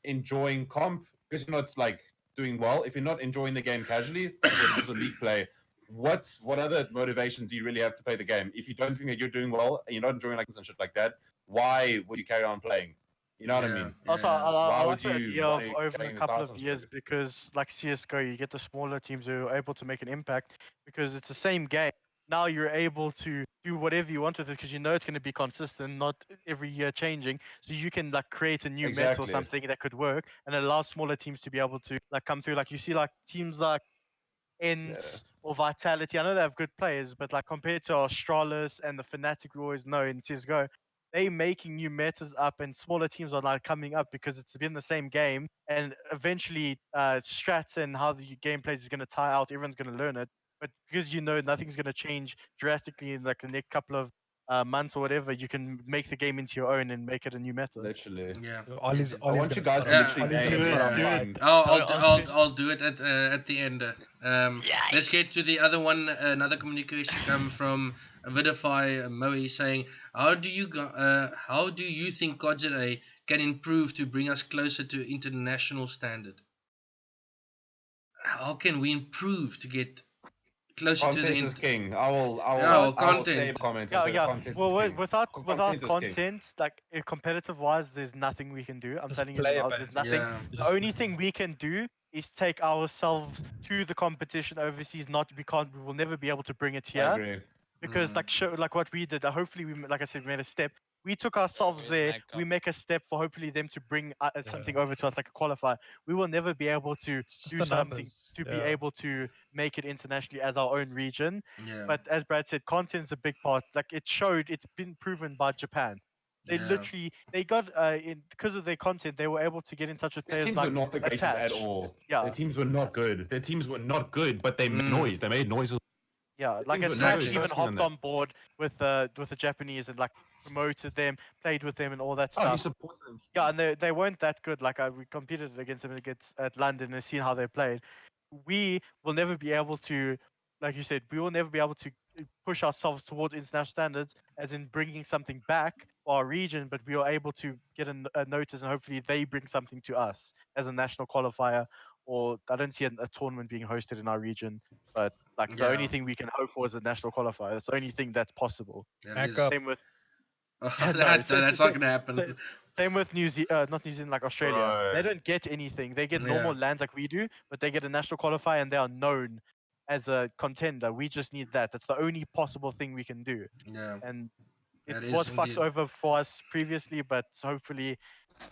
enjoying comp because you're not like doing well, if you're not enjoying the game casually when it comes to league play, what other motivation do you really have to play the game? If you don't think that you're doing well and you're not enjoying like and shit like that, why would you carry on playing? You know what I mean? Also, Yeah. I Why like would the you idea of wanna over carry a the couple titles of for years it? because, like CS:GO, you get the smaller teams who are able to make an impact because it's the same game. Now you're able to do whatever you want with it because you know it's going to be consistent, not every year changing. So you can like create a new meta or Exactly. something that could work and allow smaller teams to be able to like come through. Like you see, like teams like Ents or Vitality. I know they have good players, but like compared to Australis and the Fnatic we always know in CSGO, they making new metas up and smaller teams are like coming up because it's been the same game and eventually strats and how the game plays is going to tie out. Everyone's going to learn it, but because you know nothing's going to change drastically in like the next couple of months or whatever, you can make the game into your own and make it a new meta. Literally. Yeah. Ollie's I want you guys to Yeah. literally Ollie's gonna name start do a it, fight. do it. I'll do it at the end. Let's get to the other one. Another communication come from Vidify Moe saying, how do you think CODcastZA can improve to bring us closer to international standard? How can we improve to get closer to the Content is king. I will well, I will content. save comments. Yeah, and say yeah. content Well, is king. without Content is king. content, like competitive wise, there's nothing we can do. I'm Just telling you, play it, there's man. nothing. Yeah. The only thing we can do is take ourselves to the competition overseas. We will never be able to bring it I here agree. because like what we did. Hopefully, like I said, we made a step. We took ourselves where's there. Nike? We make a step for hopefully them to bring something over to us like a qualifier. We will never be able to It's just do the something numbers. to be Yeah. able to make it internationally as our own region. Yeah. But as Brad said, content's a big part. Like it's been proven by Japan. They Yeah. literally they got because of their content, they were able to get in touch with Their players teams like were not the greatest at Attach. all. Yeah. Their teams were not good. Their teams were not good, but they made noise. They made noises. Yeah, The like teams were not Attach good. even Trust me on hopped that. on board with the Japanese and like promoted them, played with them, and all that Oh, he stuff. supports them. Yeah, and they weren't that good. Like we competed against them at London and seen how they played. We will never be able to, like you said, we will never be able to push ourselves towards international standards, as in bringing something back for our region. But we are able to get a notice, and hopefully they bring something to us as a national qualifier. Or I don't see a tournament being hosted in our region, but like the only Yeah. thing we can hope for is a national qualifier. That's the only thing that's possible. That Back is- up. Same with Oh, Yeah, no, that's it's- not gonna happen. so- same with not New Zealand, like Australia. They Bro. don't get anything. They get Yeah. normal lands like we do, but they get a national qualifier and they are known as a contender. We just need that. That's the only possible thing we can do. Yeah. And it That is was fucked indeed. over for us previously, but hopefully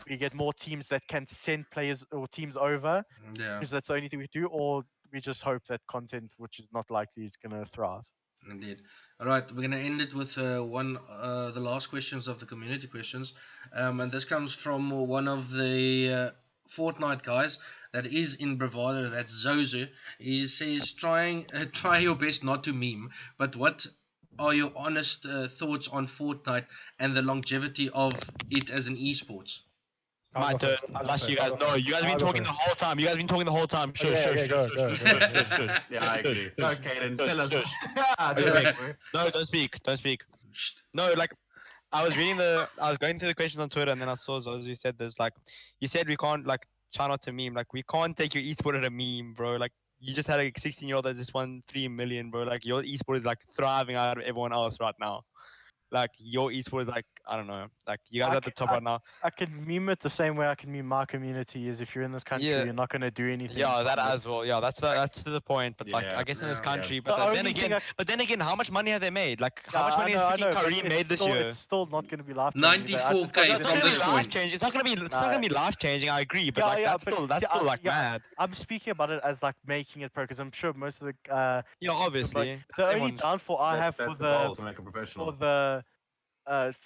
we get more teams that can send players or teams over, Yeah. because that's the only thing we do, or we just hope that content, which is not likely, is going to thrive. Indeed. All right, we're gonna end it with the last questions of the community questions, and this comes from one of the Fortnite guys that is in Bravado. That's Zozu. He says, try your best not to meme, but what are your honest thoughts on Fortnite and the longevity of it as an esports? My turn. Unless you guys know. You guys have been talking the whole time. You guys have been talking the whole time. Sure, Yeah, sure, yeah, sure, go, sure, go, sure, go. sure, sure, sure. Yeah, I agree. Okay, then tell us. Okay. No, don't speak. Don't speak. No, like I was going through the questions on Twitter, and then I saw Zozu said this. Like, you said we can't like try not to meme. Like, we can't take your esport at a meme, bro. Like, you just had a 16-year-old that just won 3 million, bro. Like, your esport is like thriving out of everyone else right now. Like, your esport is like, I don't know. Like, you guys are at the top right now. I can meme it the same way I can meme my community. Is if you're in this country, Yeah. you're not going to do anything. Yeah, that from it. as well. Yeah, that's to the point. But like, Yeah. I guess in this Yeah. country, The but then only thing again, how much money have they made? Like, how Yeah, much money has freaking but Kareem it's made this still- year? It's still not going to be life. 94K It's from not gonna this be point. life changing. It's not gonna be life changing. I agree, but Yeah, like yeah, that's but still like yeah, mad. I'm speaking about it as like making it pro, because I'm sure most of the Yeah, obviously. the only Everyone's- downfall I have That's for the goal to make a professional. the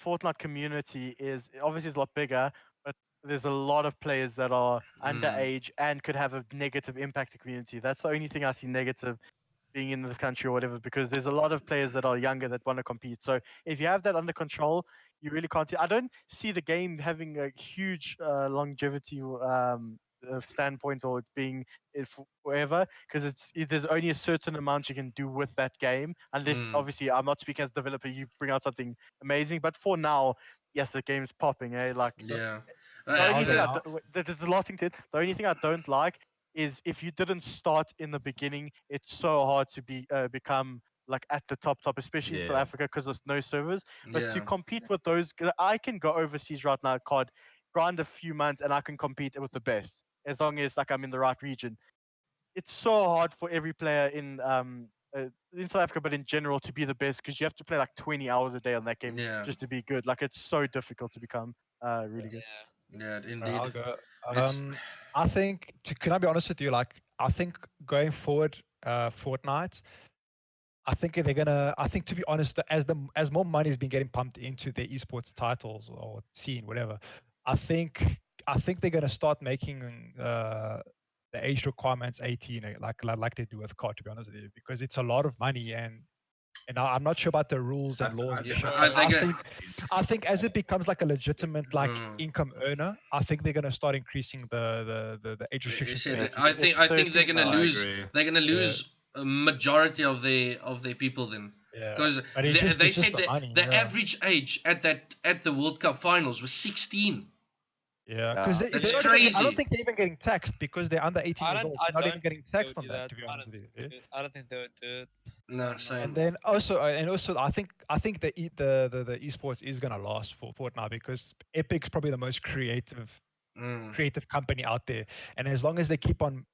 Fortnite community is obviously it's a lot bigger, but there's a lot of players that are underage and could have a negative impact to community. That's the only thing I see negative being in this country or whatever, because there's a lot of players that are younger that want to compete. So if you have that under control, you really can't see. I don't see the game having a huge longevity standpoint, or it being forever, because there's only a certain amount you can do with that game, unless obviously I'm not speaking as a developer, you bring out something amazing. But for now, yes, the game's popping, like Yeah. the only thing I'll- the last thing the only thing I don't like is if you didn't start in the beginning, it's so hard to become like at the top, especially in South Yeah. Africa, because there's no servers. But to Yeah. compete with those, 'cause I can go overseas right now, COD, grind a few months, and I can compete with the best as long as like I'm in the right region. It's so hard for every player in South Africa, but in general, to be the best, because you have to play like 20 hours a day on that game Yeah. just to be good. Like, it's so difficult to become really good. Yeah. I'll Indeed. go. It's- I think, can I be honest with you? Like, I think going forward, Fortnite, I think to be honest, as more money has been getting pumped into their esports titles or scene, whatever, I think they're gonna start making the age requirements 18, like they do with COD, to be honest with you, because it's a lot of money, and I'm not sure about the rules and laws. Yeah, and shit, I but think I think as it becomes like a legitimate Mm. income earner, I think they're gonna start increasing the age You restrictions. said to it. 18. I think they're 13 gonna now. lose. agree. They're gonna lose a majority of their people then, Yeah. because But it's just- they it's just said the that money, the yeah. average age at the World Cup finals was 16. Yeah, because That's I crazy. don't think they're even getting taxed because they're under 18 years old. They're not even getting they taxed would on do that, to be I honest don't with you. think yeah. I don't think they would do it. No, don't same. And then also, I think the esports is gonna last for Fortnite, because Epic's probably the most creative company out there, and as long as they keep on,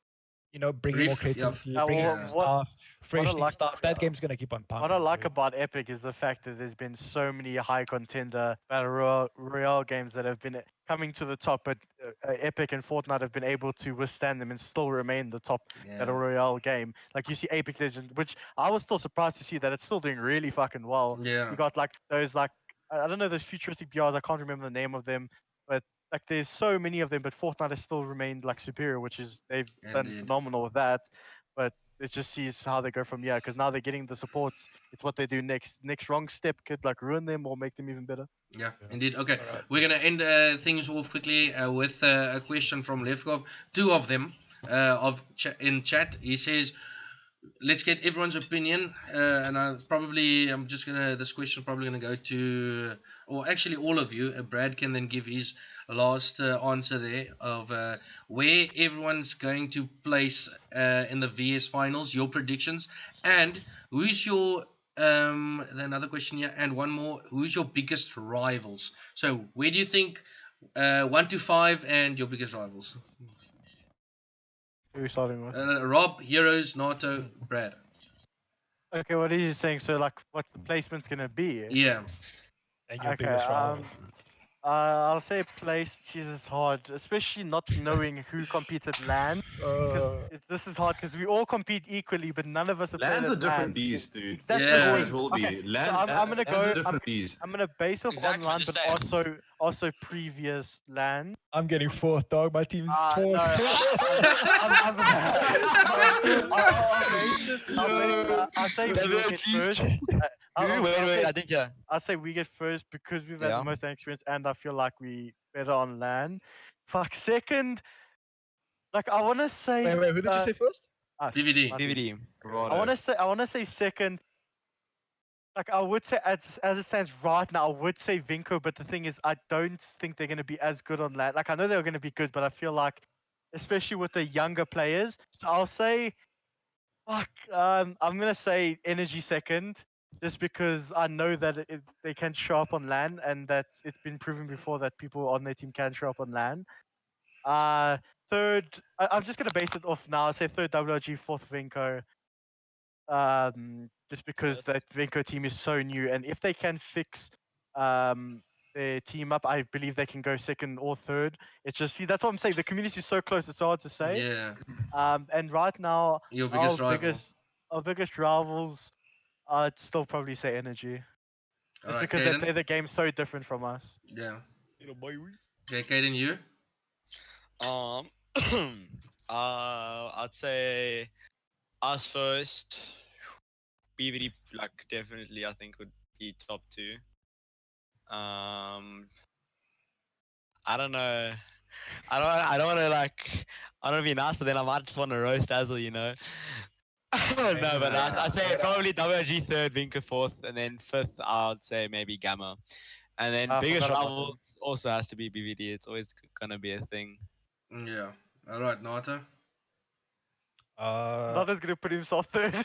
bringing more creativity, Yeah, bringing well, new what- stuff, fresh I new like- stuff, that game's gonna keep on pumping. What I like dude. about Epic is the fact that there's been so many high contender battle royale games that have been coming to the top, but Epic and Fortnite have been able to withstand them and still remain the top battle royale game. Like, you see Apex Legends, which I was still surprised to see that it's still doing really fucking well. Yeah. You got like those I don't know, those futuristic BRs. I can't remember the name of them, but like there's so many of them. But Fortnite has still remained like superior, which is they've done Indeed. phenomenal with that. But it just sees how they go from here, because now they're getting the supports. It's what they do next. Next wrong step could like ruin them or make them even better. Yeah, Yeah. indeed. Okay, Alright. we're gonna end things off quickly with a question from Levkov. Two of them in chat. He says, "Let's get everyone's opinion." And I'm just gonna. This question is probably gonna go to, or actually all of you. Brad can then give his last answer there of where everyone's going to place in the VS finals. Your predictions, and who's your another question here, and one more. Who's your biggest rivals? So where do you think 1 to 5 and your biggest rivals? Who are we starting with? Rob, Heroz, Nato, Brad. Okay, what are you saying? So, like, what the placement's gonna be? Yeah. And your Okay, biggest rival. I'll say place. Jesus, hard, especially not knowing who competes at LAN. Because this is hard because we all compete equally, but none of us have played Land's a at different LAN. beast, dude. That's It the Yeah. always thing. will be. Okay, so Land, I'm gonna Land's a go. different beast. I'm gonna base off Exactly, online, just but saying. also previous LAN. I'm getting fourth, dog. My team's No, I'll say we'll get first. Wait, I think yeah. I'll say we get first because we've had Yeah. the most experience, and I feel like we better on LAN. Fuck, second. Like I want to say. Wait, who did you say first? Us, BVD. my team. BVD. I want to say second. Like I would say as it stands right now, I would say Vinco, but the thing is, I don't think they're gonna be as good on LAN. Like I know they're gonna be good, but I feel like, especially with the younger players, so I'll say, fuck, I'm gonna say Energy second, just because I know that they can show up on LAN, and that it's been proven before that people on their team can show up on LAN. Third, I'm just gonna base it off now. I'll say third WLG, fourth Vinco. Just because that Vinco team is so new, and if they can fix their team up, I believe they can go second or third. It's just see that's what I'm saying. The community is so close; it's hard to say. Yeah. And right now, Your biggest rival. our biggest rivals, I'd still probably say Energy, All just right, because they Caden. play the game so different from us. Yeah. Okay, Caden, you. Um, I'd say us first. BVD, like definitely, I think would be top two. I don't know. I don't want to like. I don't want to be nice, but then I might just want to roast Dazzle, you know. No, but I say probably WG third, Vinca fourth, and then fifth, I'd say maybe Gamma. And then I biggest forgot about them. rivals also has to be BVD. It's always gonna be a thing. Yeah. All right, Nato. Nada's gonna put himself third.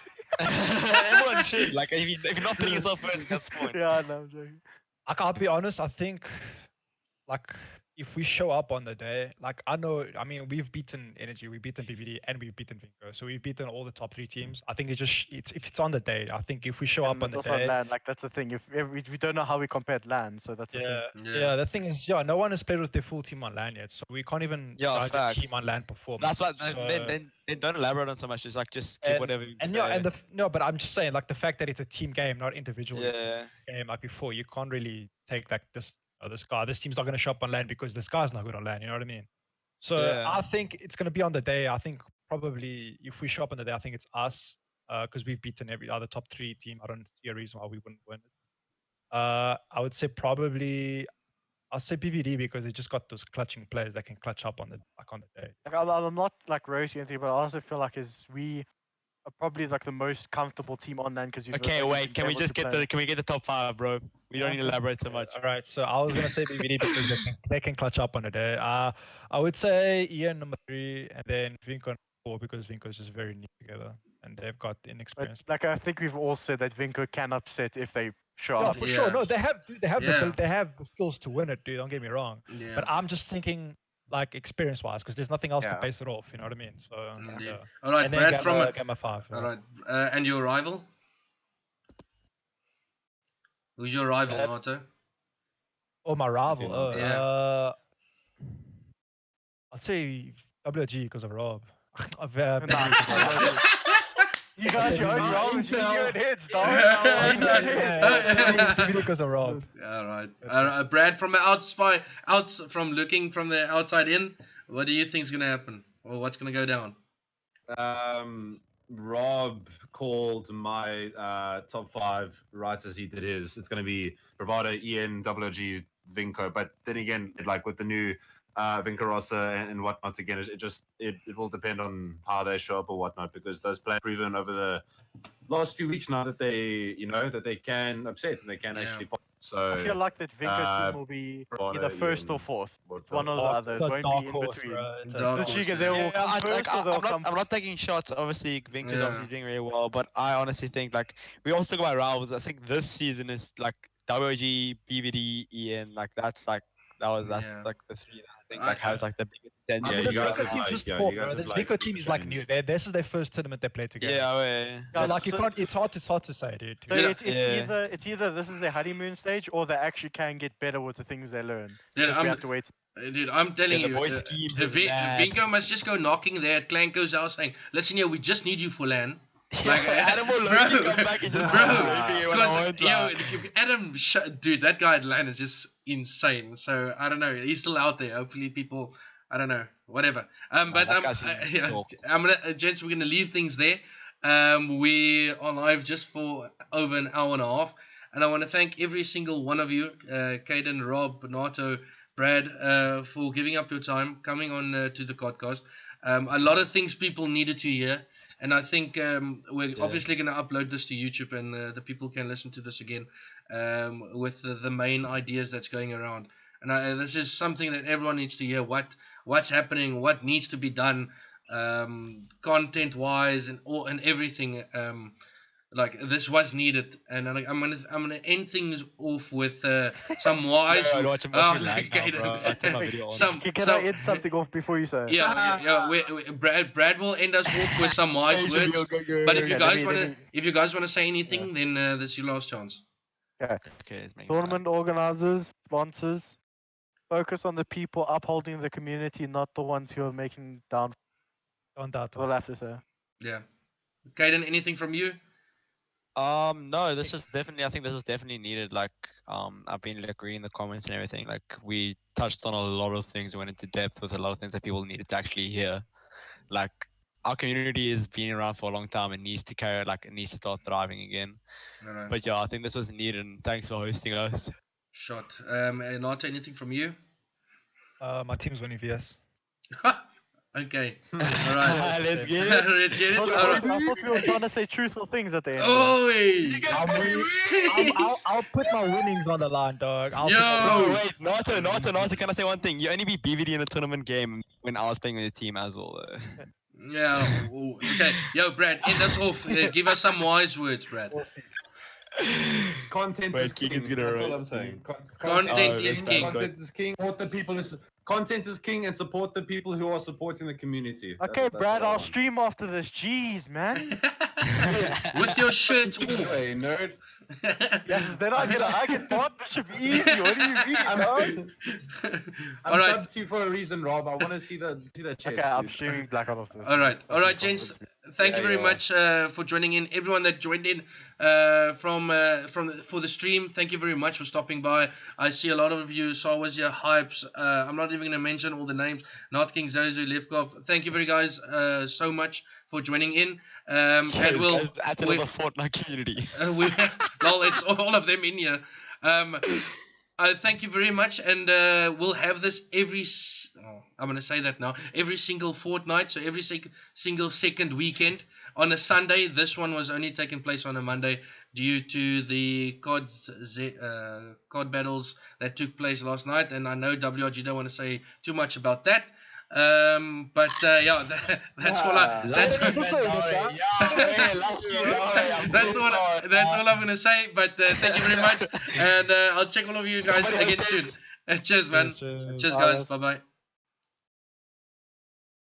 Everyone should. Like if you're not putting yourself first, that's the point. Yeah, no, I'm joking. I'll be honest. I think, like, if we show up on the day, like I mean, we've beaten Energy, we've beaten BVD, and we've beaten Vinco, so we've beaten all the top 3 teams. I think it's if it's on the day. I think if we show And up on it's the also day, LAN, like that's the thing. If we don't know how we compared LAN, so that's the thing. yeah. The thing is, no one has played with their full team on LAN yet, so we can't even Yeah, judge a facts. team on LAN performance. That's what. So, Then don't elaborate on so much. Just give whatever. You say. no, but I'm just saying, like the fact that it's a team game, not individual Yeah. game. Like before, you can't really take like this team's not going to show up on LAN because this guy's not good on LAN. You know what I mean? So Yeah. I think it's going to be on the day. I think probably if we show up on the day, I think it's us because we've beaten every other top 3 team. I don't see a reason why we wouldn't win it. I would say probably I'll say PVD because they just got those clutching players that can clutch up on the day. Like I'm not like roasting anything, but I also feel like we are probably like the most comfortable team on LAN because Okay, wait. Can we just get the top 5, bro? We don't need to elaborate so much. All right, so I was gonna say BVD because they can clutch up on the day. I would say Ian number 3 and then Vinco number 4 because Vinco is just very new together and they've got inexperience. Like I think we've all said that Vinco can upset if they show Yeah, up. for sure. No, they have Yeah. they have the skills to win it, dude. Don't get me wrong. Yeah. But I'm just thinking like experience-wise because there's nothing else to Yeah. base it off. You know what I mean? So Indeed. yeah. All right, And then Brad from. Gamma 5. All right, and your rival? Who's your rival, Brad? Nato? Oh, my rival. Oh, Yeah. I'd say WG because of Rob. You guys, your own rivals, you and hits, dog. Because of Rob. All right. Brad, from from looking from the outside in, what do you think is gonna happen, or what's gonna go down? Rob called my top 5 right as he did his. It's going to be Bravado, Ian, WG, Vinco. But then again, like with the new Vinco roster and whatnot, again, it will depend on how they show up or whatnot because those players proven over the last few weeks now that they can upset and they can actually pop. So I feel like that Vinco team will be either first or fourth. One or the other. It won't be in between. Dark horse, They will come first or they'll come. I'm not taking shots. Obviously, Vink is Yeah. obviously doing really well, but I honestly think like we also go by rivals. I think this season is like WG, BVD, Ian. Like that's like the 3 that I think like has like the biggest potential. Yeah, you guys Vico have team's like- just yeah, sport, you guys bro. have This Vico like team is like new. changed. This is their first tournament they play together. Yeah, yeah. Yeah, like so- it's hard to say, dude. So Yeah. it's either this is their honeymoon stage or they actually can get better with the things they learn. Yeah, Just we have to wait. Dude, I'm telling the you, boy schemes is mad. Vinko must just go knocking there at Clanko's house saying, "Listen here, we just need you for LAN." Like, Adam will bro, low-key come back and just bro, start raping you when I want, like. Adam, dude, that guy at LAN is just insane. So I don't know, he's still out there. Hopefully, people, I don't know, whatever. But that guy seems yeah, cool. I'm gonna, gents, we're gonna leave things there. We are live just for over an hour and a half, and I want to thank every single one of you, Caden, Rob, Nato, Brad, for giving up your time, coming on to the podcast. A lot of things people needed to hear, and I think we're obviously going to upload this to YouTube, and the people can listen to this again with the main ideas that's going around. And this is something that everyone needs to hear. What's happening? What needs to be done, content-wise, and everything. Like this was needed, and I'm gonna end things off with some wise. No, watch him lag now, bro. I turned my video on. Can I end something off before you say it? Yeah. Brad will end us off with some wise words. But if you guys wanna say anything, then this is your last chance. Okay. Okay, it's making Tournament organizers, sponsors, focus on the people upholding the community, not the ones who are making down. On that. We'll have to say. Yeah. Kaden, anything from you? No, this is definitely. I think this is definitely needed. Like, I've been like reading the comments and everything. Like, we touched on a lot of things, went into depth with a lot of things that people needed to actually hear. Like, our community has been around for a long time and needs to carry, like, it needs to start thriving again. No. But yeah, I think this was needed, and thanks for hosting us. Shot. Not anything from you? My team's winning VS. Okay. All right. Let's get it. Let's get it. All I right. thought we were trying to say truthful things at the end. Oh, I'll put my winnings on the line, dog. Yo! Bro, wait, Nato, can I say one thing? You only beat BVD in a tournament game when I was playing with the team as well. Yeah. Okay. Yo, Brad, end us off. Give us some wise words, Brad. Content Wait, is king. Keegan's That's gonna all I'm roast saying. Content is king. Content is king. Support the people. Content is king, and support the people who are supporting the community. Okay, That's Brad, what I I'll want. stream after this. Jeez, man. With your shirt off. Hey, nerd. Yes, then I get partnership easy. What do you mean, I'm, dog? All I'm right. subbed to you for a reason, Rob. I want to see the chest. Okay, I'm dude. streaming Black Ops after this. All right, gents. Thank you very much for joining in. Everyone that joined in for the stream, thank you very much for stopping by. I see a lot of you. CODcastZA, Hypes. I'm not even going to mention all the names. Not King Zozu, Levkov. Thank you very guys so much for joining in. And we'll That's another Fortnite community. well, it's all of them in here. Thank you very much, and we'll have this I'm going to say that now. Every single fortnight, so every single second weekend. On a Sunday, this one was only taking place on a Monday due to the COD battles that took place last night, and I know WRG don't want to say too much about that. But yeah, that's all I'm gonna say. But thank you very much, and I'll check all of you guys again soon. Cheers, man. Cheers, guys. Bye bye.